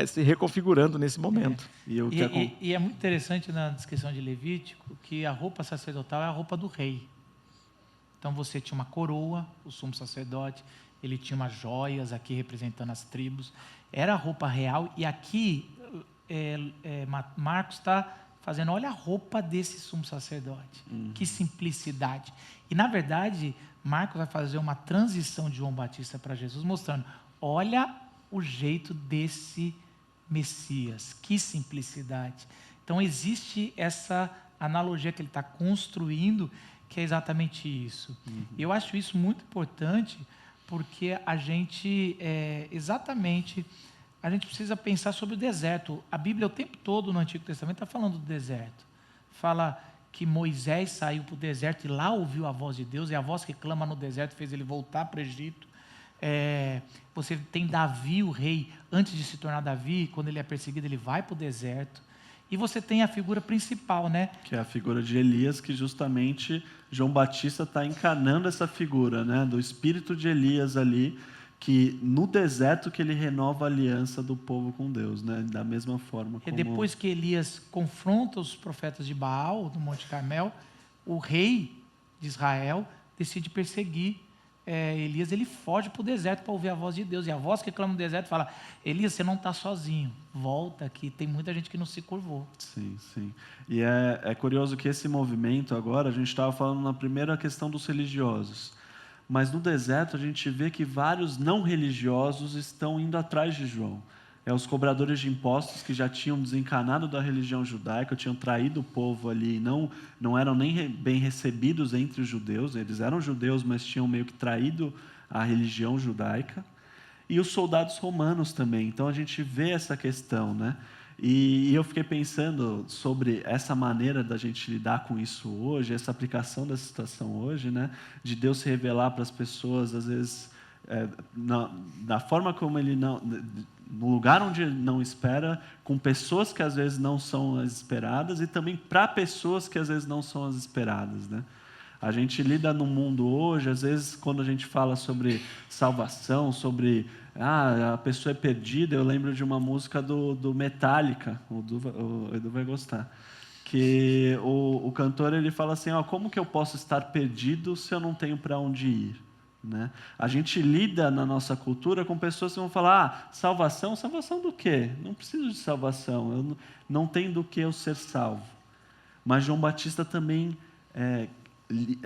se reconfigurando nesse momento. E é muito interessante na descrição de Levítico que a roupa sacerdotal é a roupa do rei. Então você tinha uma coroa, o sumo sacerdote, ele tinha umas joias aqui representando as tribos. Era a roupa real. E aqui Marcos está fazendo, olha a roupa desse sumo sacerdote. Que simplicidade. E, na verdade, Marcos vai fazer uma transição de João Batista para Jesus, mostrando, olha o jeito desse Messias. Que simplicidade. Então, existe essa analogia que ele está construindo, que é exatamente isso. Eu acho isso muito importante, porque a gente, a gente precisa pensar sobre o deserto. A Bíblia, o tempo todo no Antigo Testamento, está falando do deserto. Fala que Moisés saiu para o deserto e lá ouviu a voz de Deus, e a voz que clama no deserto fez ele voltar para o Egito. Você tem Davi, o rei, antes de se tornar Davi, quando ele é perseguido, ele vai para o deserto. E você tem a figura principal, né? Que é a figura de Elias, que justamente João Batista está encarnando essa figura, né? Do espírito de Elias ali, que no deserto que ele renova a aliança do povo com Deus, né? Da mesma forma como... Depois que Elias confronta os profetas de Baal, no Monte Carmel, o rei de Israel decide perseguir Elias. Ele foge para o deserto para ouvir a voz de Deus. E a voz que clama no deserto fala, Elias, você não está sozinho, volta aqui, tem muita gente que não se curvou. Sim, sim. E é curioso que esse movimento agora, a gente estava falando na primeira questão dos religiosos, mas no deserto a gente vê que vários não religiosos estão indo atrás de João. Os cobradores de impostos que já tinham desencanado da religião judaica, tinham traído o povo ali, não eram nem bem recebidos entre os judeus, eles eram judeus, mas tinham meio que traído a religião judaica. E os soldados romanos também. Então a gente vê essa questão, né? E eu fiquei pensando sobre essa maneira da gente lidar com isso hoje, essa aplicação dessa situação hoje, né? De Deus se revelar para as pessoas, às vezes, da forma como Ele não... no lugar onde Ele não espera, com pessoas que às vezes não são as esperadas e também para pessoas que às vezes não são as esperadas, né? A gente lida no mundo hoje, às vezes, quando a gente fala sobre salvação, sobre a pessoa é perdida, eu lembro de uma música do Metallica, o Edu vai gostar, que o cantor ele fala assim, como que eu posso estar perdido se eu não tenho para onde ir? Né? A gente lida na nossa cultura com pessoas que vão falar, salvação do quê? Não preciso de salvação, eu não tenho do que eu ser salvo. Mas João Batista também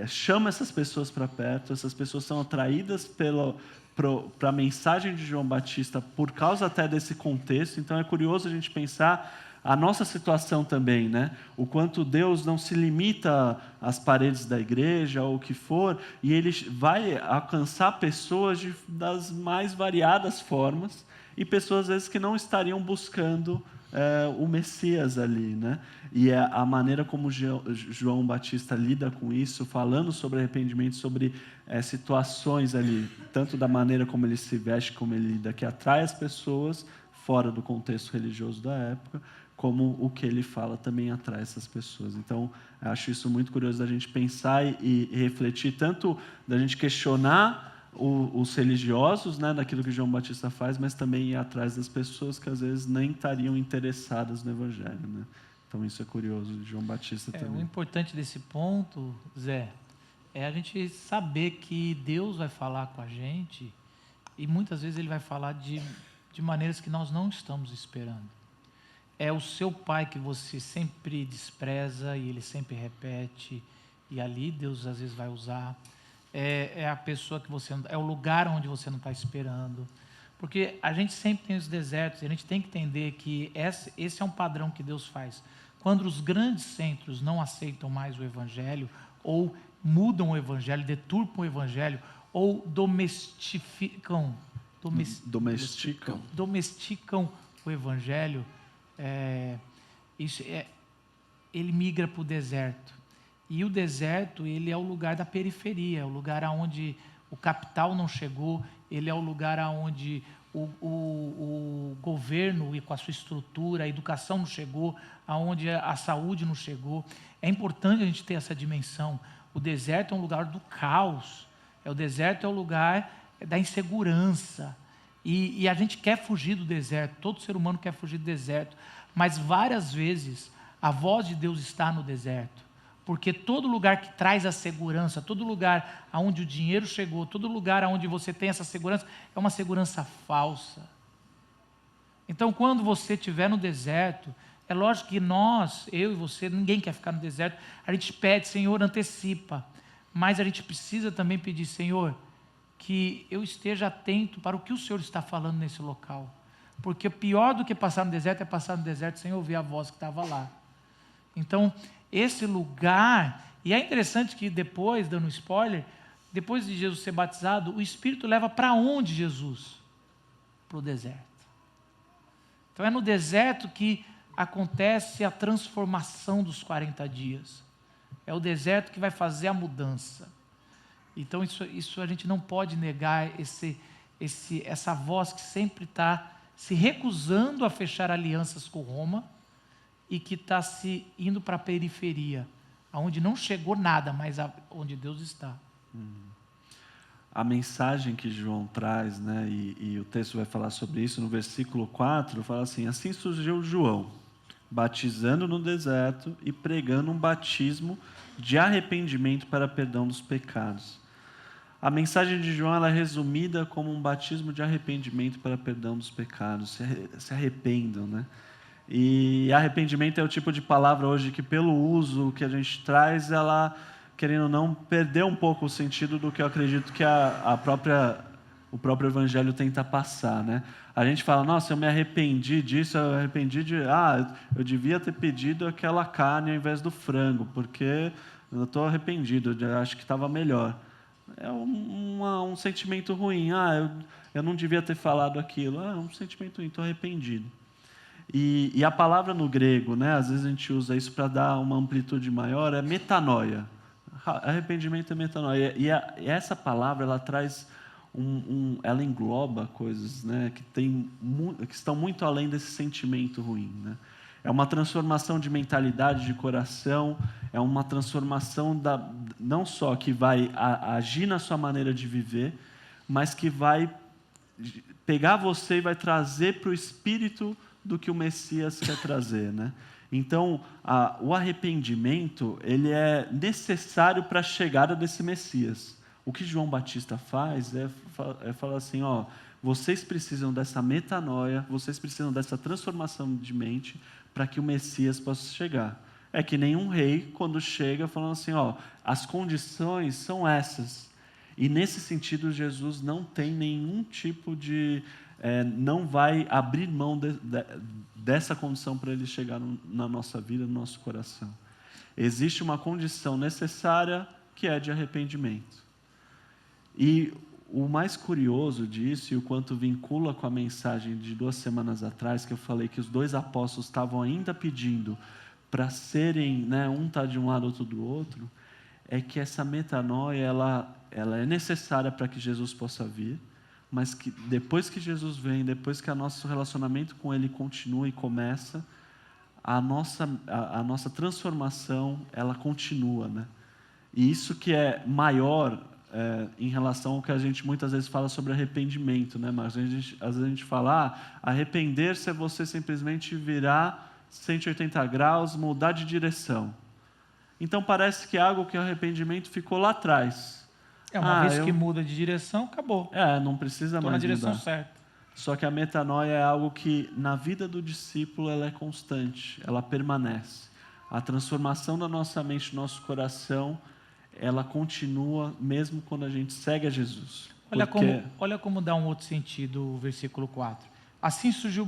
chama essas pessoas para perto, essas pessoas são atraídas para a mensagem de João Batista por causa até desse contexto. Então é curioso a gente pensar a nossa situação também, né? O quanto Deus não se limita às paredes da igreja ou o que for, e Ele vai alcançar pessoas das mais variadas formas, e pessoas às vezes que não estariam buscando o Messias ali, né? E a maneira como João Batista lida com isso, falando sobre arrependimento, sobre situações ali, tanto da maneira como ele se veste, como ele lida, que atrai as pessoas fora do contexto religioso da época, como o que ele fala também atrai essas pessoas. Então, acho isso muito curioso da gente pensar e refletir, tanto da gente questionar os religiosos, né, daquilo que João Batista faz, mas também ir atrás das pessoas que às vezes nem estariam interessadas no Evangelho, né? Então isso é curioso de João Batista também. O importante desse ponto, Zé, é a gente saber que Deus vai falar com a gente e muitas vezes Ele vai falar de maneiras que nós não estamos esperando. É o seu pai que você sempre despreza e ele sempre repete, e ali Deus às vezes vai usar. É a pessoa que você... é o lugar onde você não está esperando. Porque a gente sempre tem os desertos, e a gente tem que entender que esse é um padrão que Deus faz. Quando os grandes centros não aceitam mais o Evangelho, ou mudam o Evangelho, deturpam o Evangelho, ou domesticam o Evangelho, ele migra para o deserto. E o deserto, ele é o lugar da periferia, é o lugar onde o capital não chegou, ele é o lugar onde o governo, e com a sua estrutura, a educação não chegou, aonde a saúde não chegou. É importante a gente ter essa dimensão. O deserto é um lugar do caos, o deserto é o lugar da insegurança. E a gente quer fugir do deserto, todo ser humano quer fugir do deserto, mas várias vezes a voz de Deus está no deserto. Porque todo lugar que traz a segurança, todo lugar onde o dinheiro chegou, todo lugar onde você tem essa segurança, é uma segurança falsa. Então, quando você estiver no deserto, é lógico que nós, eu e você, ninguém quer ficar no deserto, a gente pede, Senhor, antecipa. Mas a gente precisa também pedir, Senhor, que eu esteja atento para o que o Senhor está falando nesse local. Porque pior do que passar no deserto é passar no deserto sem ouvir a voz que estava lá. Então, esse lugar, e é interessante que depois, dando um spoiler, depois de Jesus ser batizado, o Espírito leva para onde Jesus? Para o deserto. Então é no deserto que acontece a transformação dos 40 dias. É o deserto que vai fazer a mudança. Então isso a gente não pode negar, essa voz que sempre está se recusando a fechar alianças com Roma, e que está se indo para a periferia, aonde não chegou nada, mas onde Deus está. A mensagem que João traz, né, e o texto vai falar sobre isso, no versículo 4, fala assim: assim surgiu João, batizando no deserto e pregando um batismo de arrependimento para perdão dos pecados. A mensagem de João ela é resumida como um batismo de arrependimento para perdão dos pecados. Se arrependam, né? E arrependimento é o tipo de palavra hoje que, pelo uso que a gente traz, ela, querendo ou não, perdeu um pouco o sentido do que eu acredito que o próprio Evangelho tenta passar, né? A gente fala, nossa, eu me arrependi disso, eu arrependi eu devia ter pedido aquela carne ao invés do frango, porque eu estou arrependido, eu acho que estava melhor. É um sentimento ruim, eu não devia ter falado aquilo, é um sentimento ruim, estou arrependido. E a palavra no grego, né, às vezes a gente usa isso para dar uma amplitude maior, é metanoia. Arrependimento é metanoia. E essa palavra, ela traz ela engloba coisas, né, que estão muito além desse sentimento ruim, né? É uma transformação de mentalidade, de coração, é uma transformação não só que vai agir na sua maneira de viver, mas que vai pegar você e vai trazer para o espírito do que o Messias quer trazer, né? Então, o arrependimento, ele é necessário para a chegada desse Messias. O que João Batista faz é falar assim, ó, vocês precisam dessa metanoia, vocês precisam dessa transformação de mente para que o Messias possa chegar. É que nenhum rei, quando chega, falando assim, ó, as condições são essas. E nesse sentido, Jesus não tem nenhum tipo de... não vai abrir mão dessa condição para ele chegar na nossa vida, no nosso coração. Existe uma condição necessária que é de arrependimento. E o mais curioso disso, e o quanto vincula com a mensagem de 2 semanas atrás, que eu falei que os 2 apóstolos estavam ainda pedindo para serem, né, um está de um lado, outro do outro, é que essa metanoia, ela é necessária para que Jesus possa vir, mas que depois que Jesus vem, depois que o nosso relacionamento com Ele continua e começa, a nossa transformação, ela continua, né? E isso que é maior em relação ao que a gente muitas vezes fala sobre arrependimento, né? Mas às vezes a gente fala, arrepender-se é você simplesmente virar 180 graus, mudar de direção. Então parece que é algo que o arrependimento ficou lá atrás. Uma vez que muda de direção, acabou. Não precisa mais na direção mudar. certa. Só que a metanoia é algo que na vida do discípulo ela é constante, ela permanece. A transformação da nossa mente, do nosso coração, ela continua mesmo quando a gente segue a Jesus. Olha como dá um outro sentido o versículo 4. Assim surgiu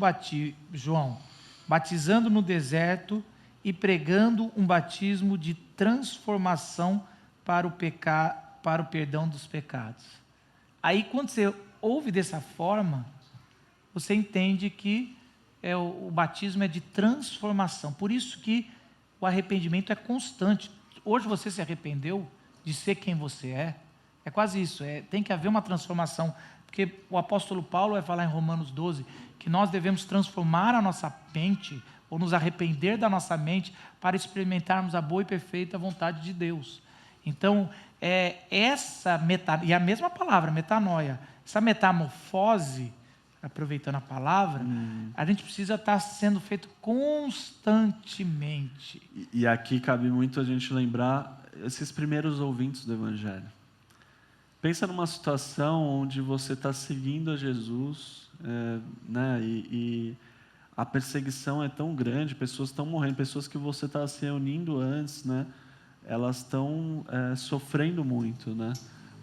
João, batizando no deserto e pregando um batismo de transformação para o perdão dos pecados. Aí, quando você ouve dessa forma, você entende que o batismo é de transformação. Por isso que o arrependimento é constante. Hoje você se arrependeu de ser quem você é? É quase isso. Tem que haver uma transformação. Porque o apóstolo Paulo vai falar em Romanos 12 que nós devemos transformar a nossa mente ou nos arrepender da nossa mente para experimentarmos a boa e perfeita vontade de Deus. Então, e a mesma palavra, metanoia, essa metamorfose, aproveitando a palavra, a gente precisa estar sendo feito constantemente. E aqui cabe muito a gente lembrar esses primeiros ouvintes do Evangelho. Pensa numa situação onde você está seguindo a Jesus, né, e a perseguição é tão grande, pessoas estão morrendo, pessoas que você está se reunindo antes, né, elas estão sofrendo muito, né?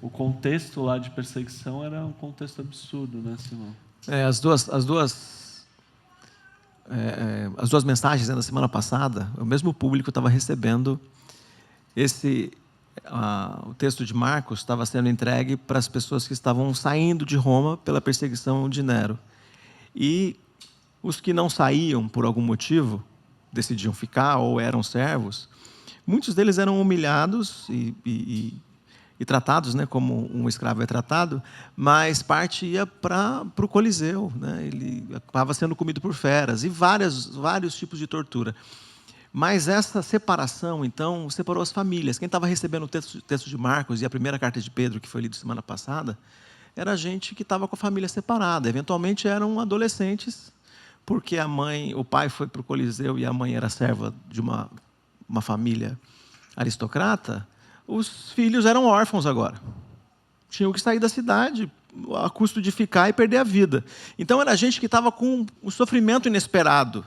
O contexto lá de perseguição era um contexto absurdo, né, Simão? As duas mensagens da semana passada, o mesmo público estava recebendo o texto de Marcos estava sendo entregue para as pessoas que estavam saindo de Roma pela perseguição de Nero. E os que não saíam por algum motivo, decidiam ficar ou eram servos, muitos deles eram humilhados e tratados, né, como um escravo é tratado, mas parte ia para o Coliseu, né, ele acabava sendo comido por feras e vários tipos de tortura. Mas essa separação, então, separou as famílias. Quem estava recebendo o texto de Marcos e a primeira carta de Pedro, que foi lida semana passada, era gente que estava com a família separada. Eventualmente eram adolescentes, porque o pai foi para o Coliseu e a mãe era serva de uma família aristocrata. Os filhos eram órfãos agora. Tinham que sair da cidade a custo de ficar e perder a vida. Então, era gente que estava com um sofrimento inesperado,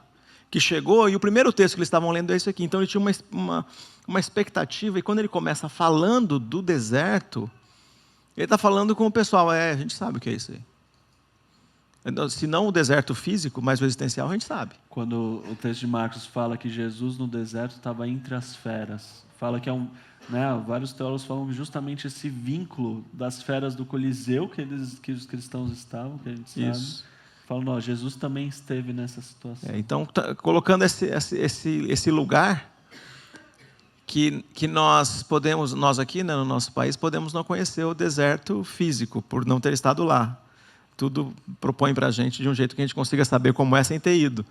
que chegou, e o primeiro texto que eles estavam lendo é isso aqui. Então, ele tinha uma expectativa, e quando ele começa falando do deserto, ele está falando com o pessoal. A gente sabe o que é isso aí. Se não o deserto físico, mas o existencial, a gente sabe. Quando o texto de Marcos fala que Jesus no deserto estava entre as feras, fala que vários teólogos falam justamente esse vínculo das feras do Coliseu que os cristãos estavam, que a gente sabe. Isso. falando, ó, Jesus também esteve nessa situação. Então, colocando esse lugar que nós podemos, nós aqui, né, no nosso país, podemos não conhecer o deserto físico, por não ter estado lá. Tudo propõe para a gente de um jeito que a gente consiga saber como é sem ter ido.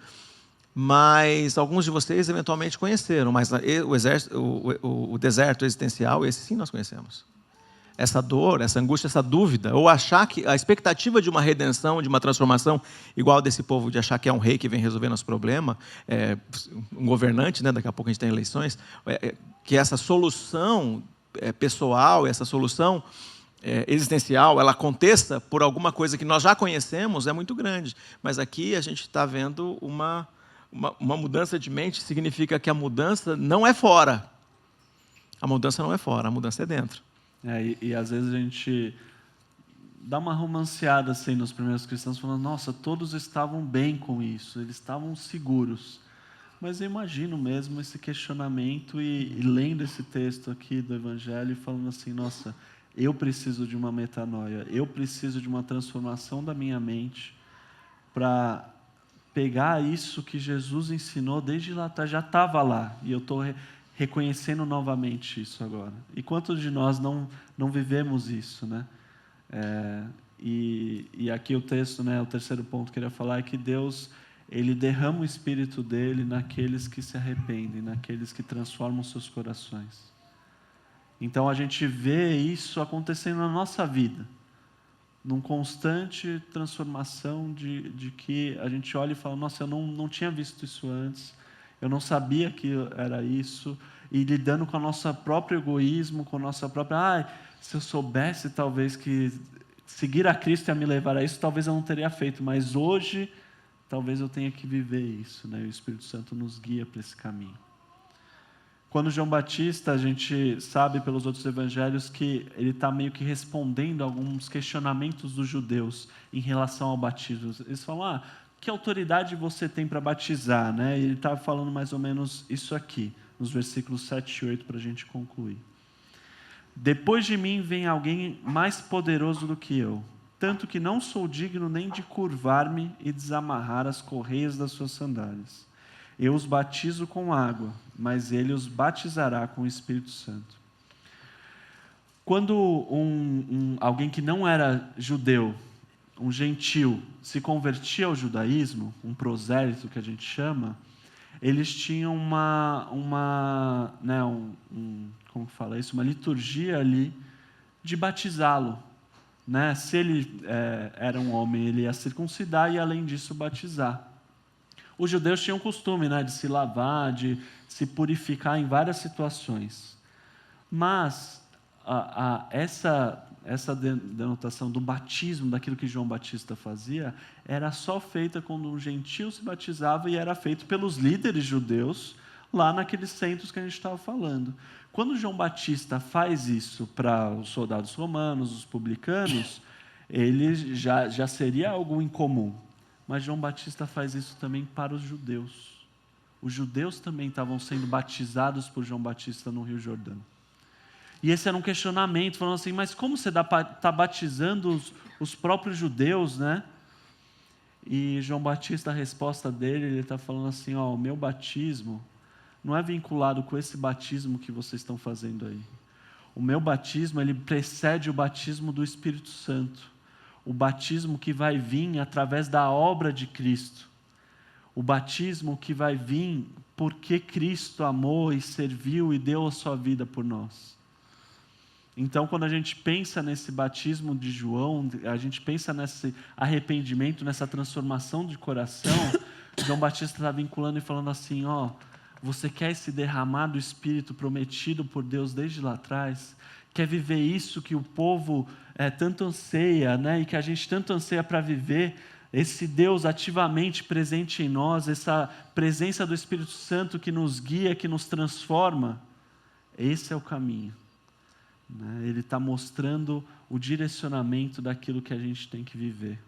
Mas alguns de vocês eventualmente conheceram, mas o deserto existencial, esse sim nós conhecemos. Essa dor, essa angústia, essa dúvida, ou achar que a expectativa de uma redenção, de uma transformação, igual desse povo de achar que é um rei que vem resolver nosso problema, um governante, né, daqui a pouco a gente tem eleições, que essa solução pessoal, essa solução existencial, ela aconteça por alguma coisa que nós já conhecemos, é muito grande. Mas aqui a gente está vendo uma mudança de mente, significa que a mudança não é fora. A mudança não é fora, a mudança é dentro. E às vezes a gente dá uma romanceada assim nos primeiros cristãos, falando, nossa, todos estavam bem com isso, eles estavam seguros. Mas eu imagino mesmo esse questionamento e lendo esse texto aqui do Evangelho e falando assim, nossa, eu preciso de uma metanoia, eu preciso de uma transformação da minha mente para pegar isso que Jesus ensinou desde lá atrás, já estava lá, e eu estou reconhecendo novamente isso agora. E quantos de nós não vivemos isso, né? E aqui o texto, né, o terceiro ponto que eu queria falar é que Deus, Ele derrama o Espírito dEle naqueles que se arrependem, naqueles que transformam seus corações. Então a gente vê isso acontecendo na nossa vida, num constante transformação de que a gente olha e fala, nossa, eu não tinha visto isso antes, eu não sabia que era isso, e lidando com o nosso próprio egoísmo, com a nossa própria... se eu soubesse talvez que seguir a Cristo ia me levar a isso, talvez eu não teria feito, mas hoje talvez eu tenha que viver isso, né? E o Espírito Santo nos guia para esse caminho. Quando João Batista, a gente sabe pelos outros evangelhos que ele está meio que respondendo a alguns questionamentos dos judeus em relação ao batismo. Eles falam, que autoridade você tem para batizar? Né? E ele está falando mais ou menos isso aqui, nos versículos 7 e 8, para a gente concluir. Depois de mim vem alguém mais poderoso do que eu, tanto que não sou digno nem de curvar-me e desamarrar as correias das suas sandálias. Eu os batizo com água, mas ele os batizará com o Espírito Santo. Quando alguém que não era judeu, um gentil, se convertia ao judaísmo, um prosélito que a gente chama, eles tinham uma liturgia ali de batizá-lo. Né? Se ele era um homem, ele ia circuncidar e, além disso, batizar. Os judeus tinham o costume, né, de se lavar, de se purificar em várias situações. Mas essa denotação do batismo, daquilo que João Batista fazia, era só feita quando um gentil se batizava e era feito pelos líderes judeus lá naqueles centros que a gente estava falando. Quando João Batista faz isso para os soldados romanos, os publicanos, ele já seria algo incomum. Mas João Batista faz isso também para os judeus. Os judeus também estavam sendo batizados por João Batista no Rio Jordão. E esse era um questionamento, falando assim, mas como você está batizando os próprios judeus, né? E João Batista, a resposta dele, ele está falando assim, o meu batismo não é vinculado com esse batismo que vocês estão fazendo aí. O meu batismo, ele precede o batismo do Espírito Santo. O batismo que vai vir através da obra de Cristo. O batismo que vai vir porque Cristo amou e serviu e deu a sua vida por nós. Então, quando a gente pensa nesse batismo de João, a gente pensa nesse arrependimento, nessa transformação de coração, João Batista está vinculando e falando assim, você quer esse derramar do Espírito prometido por Deus desde lá atrás? Quer viver isso que o povo tanto anseia, né? E que a gente tanto anseia para viver, esse Deus ativamente presente em nós, essa presença do Espírito Santo que nos guia, que nos transforma? Esse é o caminho. Né? Ele está mostrando o direcionamento daquilo que a gente tem que viver.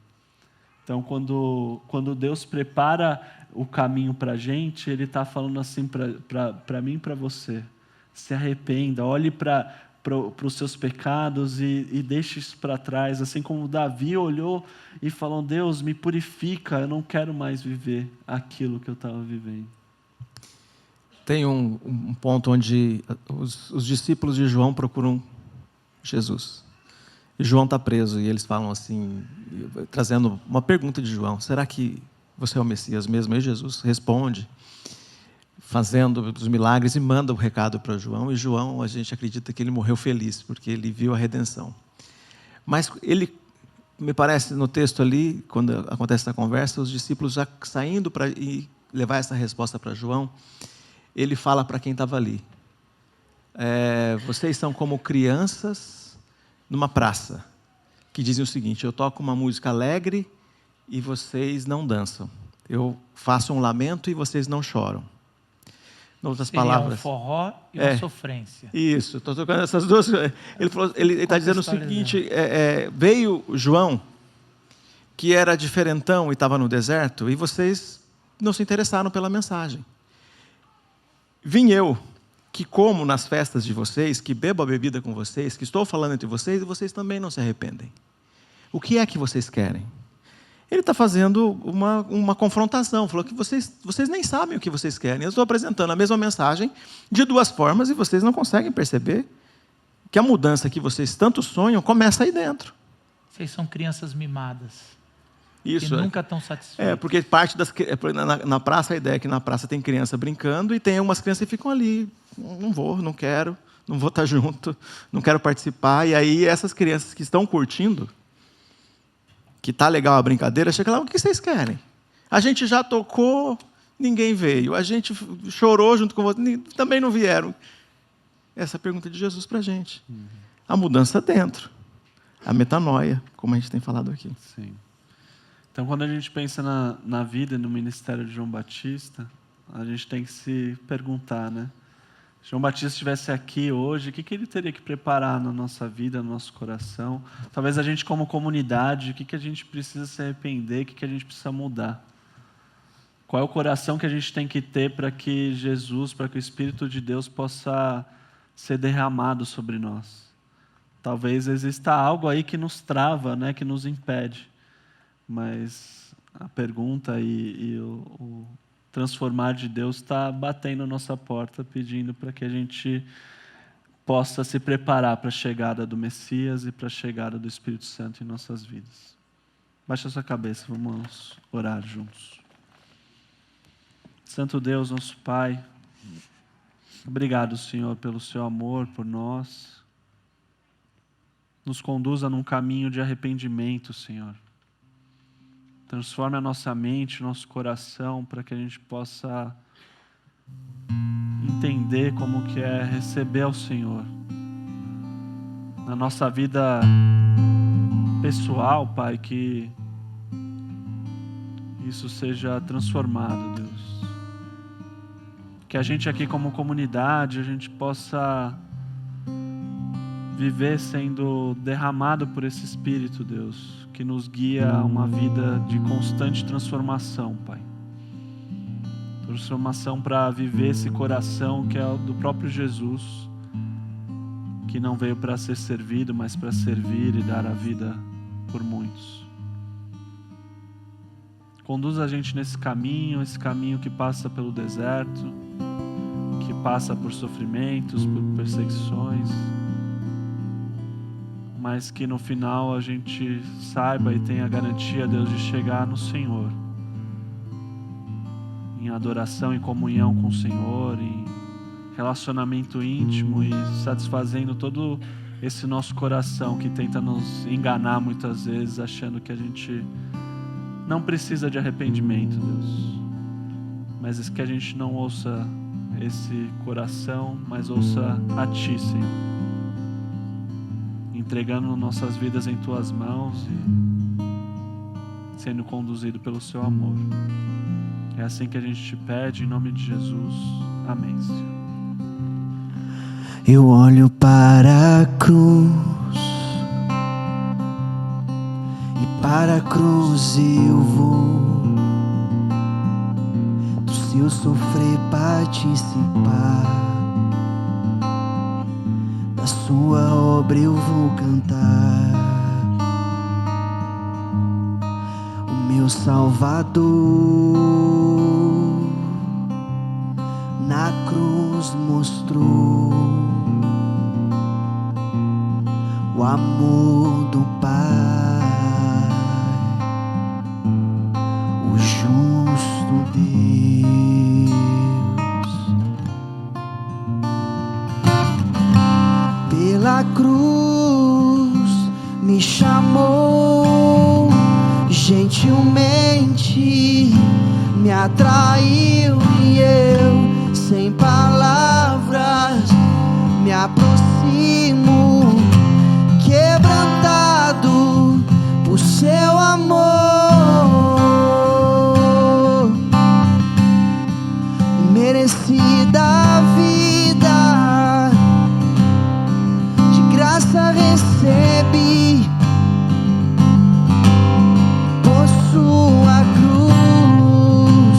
Então, quando Deus prepara o caminho para a gente, Ele está falando assim para mim e para você. Se arrependa, olhe para para os seus pecados e deixe isso para trás, assim como Davi olhou e falou: Deus, me purifica, eu não quero mais viver aquilo que eu estava vivendo. Tem um ponto onde os discípulos de João procuram Jesus. E João está preso e eles falam assim, trazendo uma pergunta de João: será que você é o Messias mesmo? E Jesus responde, fazendo os milagres, e manda o recado para João. E João, a gente acredita que ele morreu feliz, porque ele viu a redenção. Mas ele, me parece, no texto ali, quando acontece essa conversa, os discípulos já saindo para levar essa resposta para João, ele fala para quem estava ali: vocês são como crianças numa praça, que dizem o seguinte: eu toco uma música alegre e vocês não dançam. Eu faço um lamento e vocês não choram. Em outras palavras, um forró e uma sofrência. Isso, estou tocando essas duas. Ele está dizendo o seguinte: veio João, que era diferentão e estava no deserto, e vocês não se interessaram pela mensagem. Vim eu, que como nas festas de vocês, que bebo a bebida com vocês, que estou falando entre vocês, e vocês também não se arrependem. O que é que vocês querem? Ele está fazendo uma confrontação, falou que vocês nem sabem o que vocês querem. Eu estou apresentando a mesma mensagem de duas formas e vocês não conseguem perceber que a mudança que vocês tanto sonham começa aí dentro. Vocês são crianças mimadas. Isso, que nunca estão satisfeitas. Porque parte na praça, a ideia é que na praça tem criança brincando e tem algumas crianças que ficam ali: não vou, não quero, não vou estar junto, não quero participar. E aí essas crianças que estão curtindo, que está legal a brincadeira, chega lá: o que vocês querem? A gente já tocou, ninguém veio. A gente chorou junto com vocês, também não vieram. Essa é a pergunta de Jesus para a gente. A mudança dentro. A metanoia, como a gente tem falado aqui. Sim. Então, quando a gente pensa na vida e no ministério de João Batista, a gente tem que se perguntar, né? Se João Batista estivesse aqui hoje, o que ele teria que preparar na nossa vida, no nosso coração? Talvez a gente, como comunidade, o que a gente precisa se arrepender, o que a gente precisa mudar? Qual é o coração que a gente tem que ter para que Jesus, para que o Espírito de Deus possa ser derramado sobre nós? Talvez exista algo aí que nos trava, né, que nos impede. Mas a pergunta e o transformar de Deus está batendo a nossa porta, pedindo para que a gente possa se preparar para a chegada do Messias e para a chegada do Espírito Santo em nossas vidas. Baixa a sua cabeça, vamos orar juntos. Santo Deus, nosso Pai, obrigado, Senhor, pelo seu amor por nós. Nos conduza num caminho de arrependimento, Senhor. Transforme a nossa mente, o nosso coração, para que a gente possa entender como que é receber ao Senhor. Na nossa vida pessoal, Pai, que isso seja transformado, Deus. Que a gente aqui como comunidade, a gente possa viver sendo derramado por esse Espírito, Deus, que nos guia a uma vida de constante transformação, Pai. Transformação para viver esse coração que é o do próprio Jesus, que não veio para ser servido, mas para servir e dar a vida por muitos. Conduz a gente nesse caminho, esse caminho que passa pelo deserto, que passa por sofrimentos, por perseguições, mas que no final a gente saiba e tenha a garantia, Deus, de chegar no Senhor, em adoração e comunhão com o Senhor, em relacionamento íntimo e satisfazendo todo esse nosso coração que tenta nos enganar muitas vezes, achando que a gente não precisa de arrependimento, Deus. Mas que a gente não ouça esse coração, mas ouça a Ti, Senhor. Entregando nossas vidas em Tuas mãos e sendo conduzido pelo Seu amor. É assim que a gente te pede, em nome de Jesus. Amém, Senhor. Eu olho para a cruz e para a cruz eu vou do seu sofrer participar, da sua obra eu vou cantar. O meu Salvador na cruz mostrou o amor do Pai, o justo Deus. Pela cruz me chamou, gentilmente me atraiu, e eu, sem palavras, me aproximo, quebrantado por seu amor. Merecida a vida, de graça recebi, por sua cruz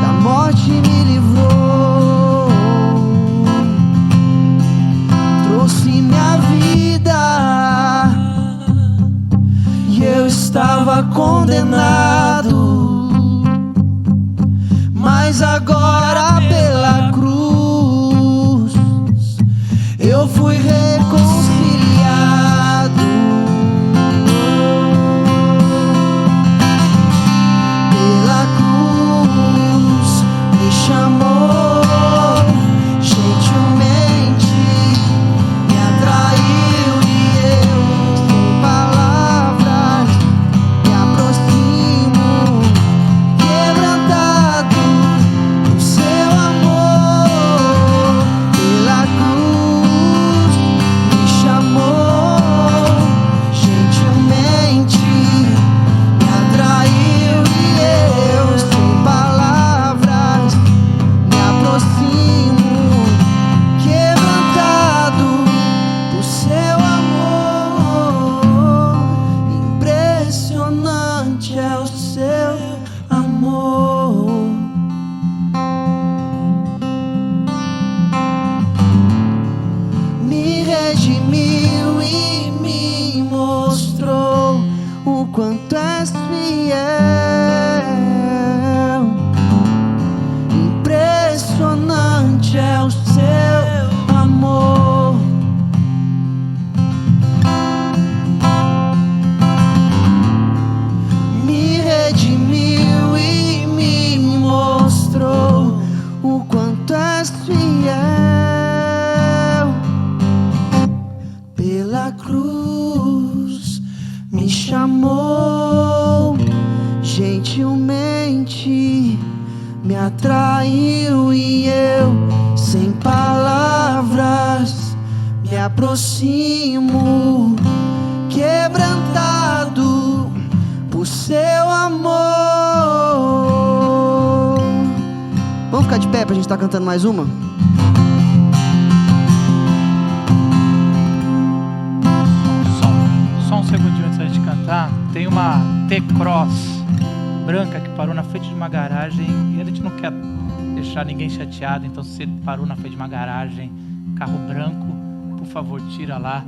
da morte me livrou, trouxe minha vida, e eu estava condenado, mas agora pela cruz eu fui reconciliado. Pela cruz me chamou, gentilmente me atraiu, e eu, sem palavras, me aproximo, quebrantado por seu amor. Pela cruz me chamou, gentilmente me atraiu, e eu, sem palavras, me aproximo, quebrantado por seu amor. Impressionante é o seu amor. Me redimiu e me mostrou o quanto és fiel. Impressionante é o seu amor. Me redimiu e me mostrou o quanto és fiel. Pela cruz me chamou, gentilmente me atraiu, e eu, sem palavras, me aproximo, quebrantado por seu amor. Vamos ficar de pé pra gente estar cantando mais uma? Só um segundinho antes da gente cantar. Tem uma T-Cross branca que parou na frente de uma garagem, e a gente não quer deixar ninguém chateado, então se você parou na frente de uma garagem, carro branco, por favor, tira lá,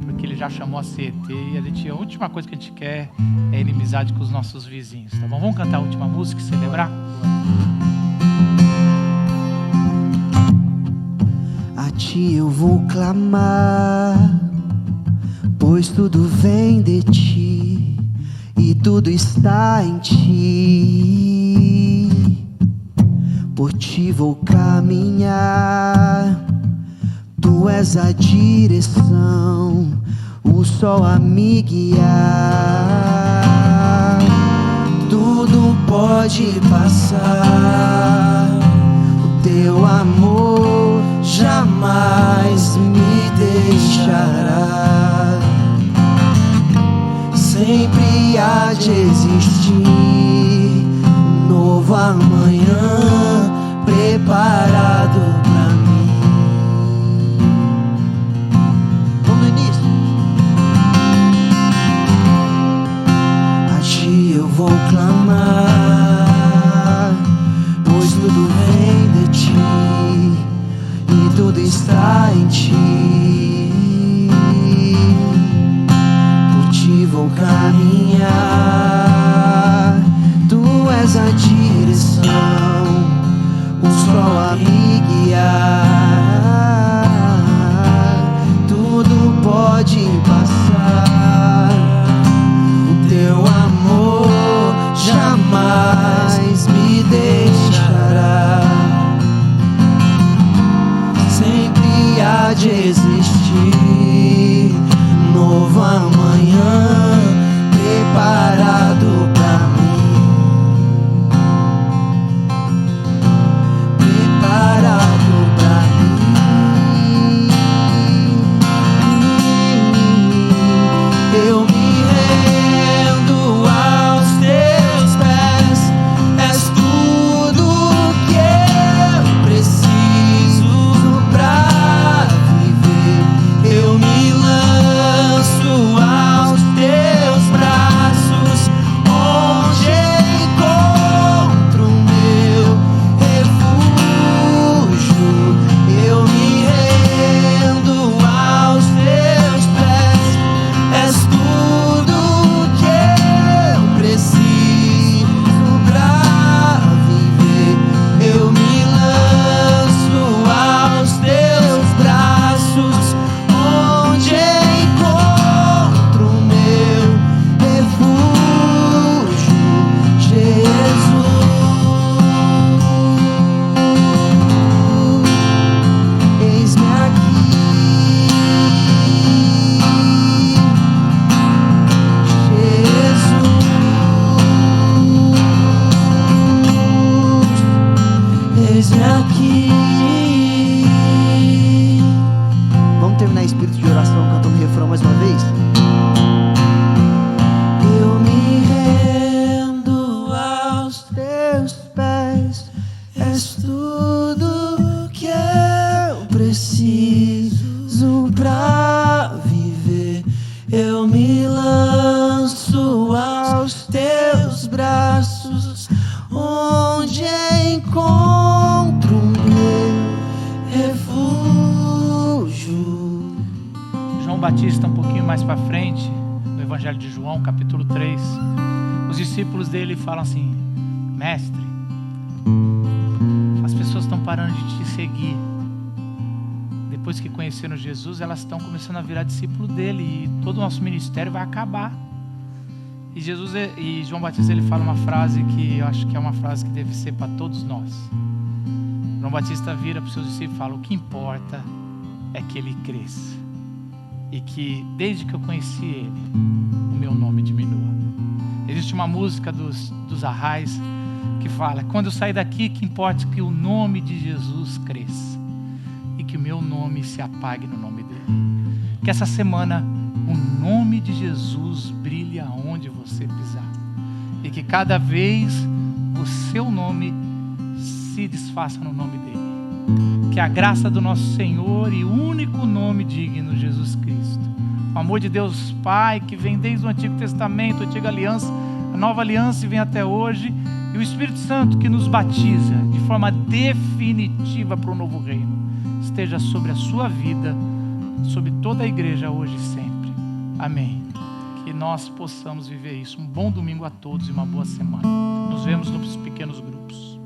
porque ele já chamou a CET, e a última coisa que a gente quer é inimizade com os nossos vizinhos, tá bom? Vamos cantar a última música e celebrar? A ti eu vou clamar, pois tudo vem de ti e tudo está em ti. Por ti vou caminhar, tu és a direção, o sol a me guiar. Tudo pode passar, o teu amor jamais me deixará. Sempre há de existir um novo amanhã preparado pra mim. Vamos no início. A ti eu vou clamar, pois tudo vem de ti e tudo está direção, o sol a me guiar. Tudo pode passar, o teu amor jamais me deixará. Sempre há de existir novo amanhã preparado pra mim, preparado pra mim. Eu me rendo aos teus pés, és tudo que eu preciso pra viver. Eu me lanço aos teus braços, onde encontro o meu refúgio. Eu me rendo aos teus pés, és tudo que eu preciso pra viver. Eu me lanço aos teus braços, onde encontro o meu refúgio, Jesus. Eis-me aqui, Jesus. Eis-me aqui. Vamos terminar espírito de oração cantando o refrão mais uma vez? Eu me rendo aos teus pés, és tudo que eu preciso pra viver. Eu me lanço aos teus braços, onde encontro o meu refúgio. João Batista, um pouquinho mais para frente, no Evangelho de João, capítulo 3, os discípulos dele falam assim: mestre, as pessoas estão parando de te seguir. Depois que conheceram Jesus, elas estão começando a virar discípulo dele e todo o nosso ministério vai acabar. E João Batista, ele fala uma frase que eu acho que é uma frase que deve ser para todos nós. João Batista vira para os seus discípulos e fala: o que importa é que ele cresça, e que desde que eu conheci ele, o meu nome diminua. Existe uma música dos Arrais que fala: quando eu sair daqui, que importa que o nome de Jesus cresça e que o meu nome se apague no nome dele. Que essa semana o nome de Jesus brilhe aonde você pisar, e que cada vez o seu nome se desfaça no nome dele. Que a graça do nosso Senhor e o único nome digno, Jesus Cristo, o amor de Deus Pai, que vem desde o Antigo Testamento, a Antiga Aliança, a Nova Aliança e vem até hoje, e o Espírito Santo que nos batiza de forma definitiva para o novo reino, esteja sobre a sua vida, sobre toda a igreja hoje e sempre. Amém. Que nós possamos viver isso. Um bom domingo a todos e uma boa semana. Nos vemos nos pequenos grupos.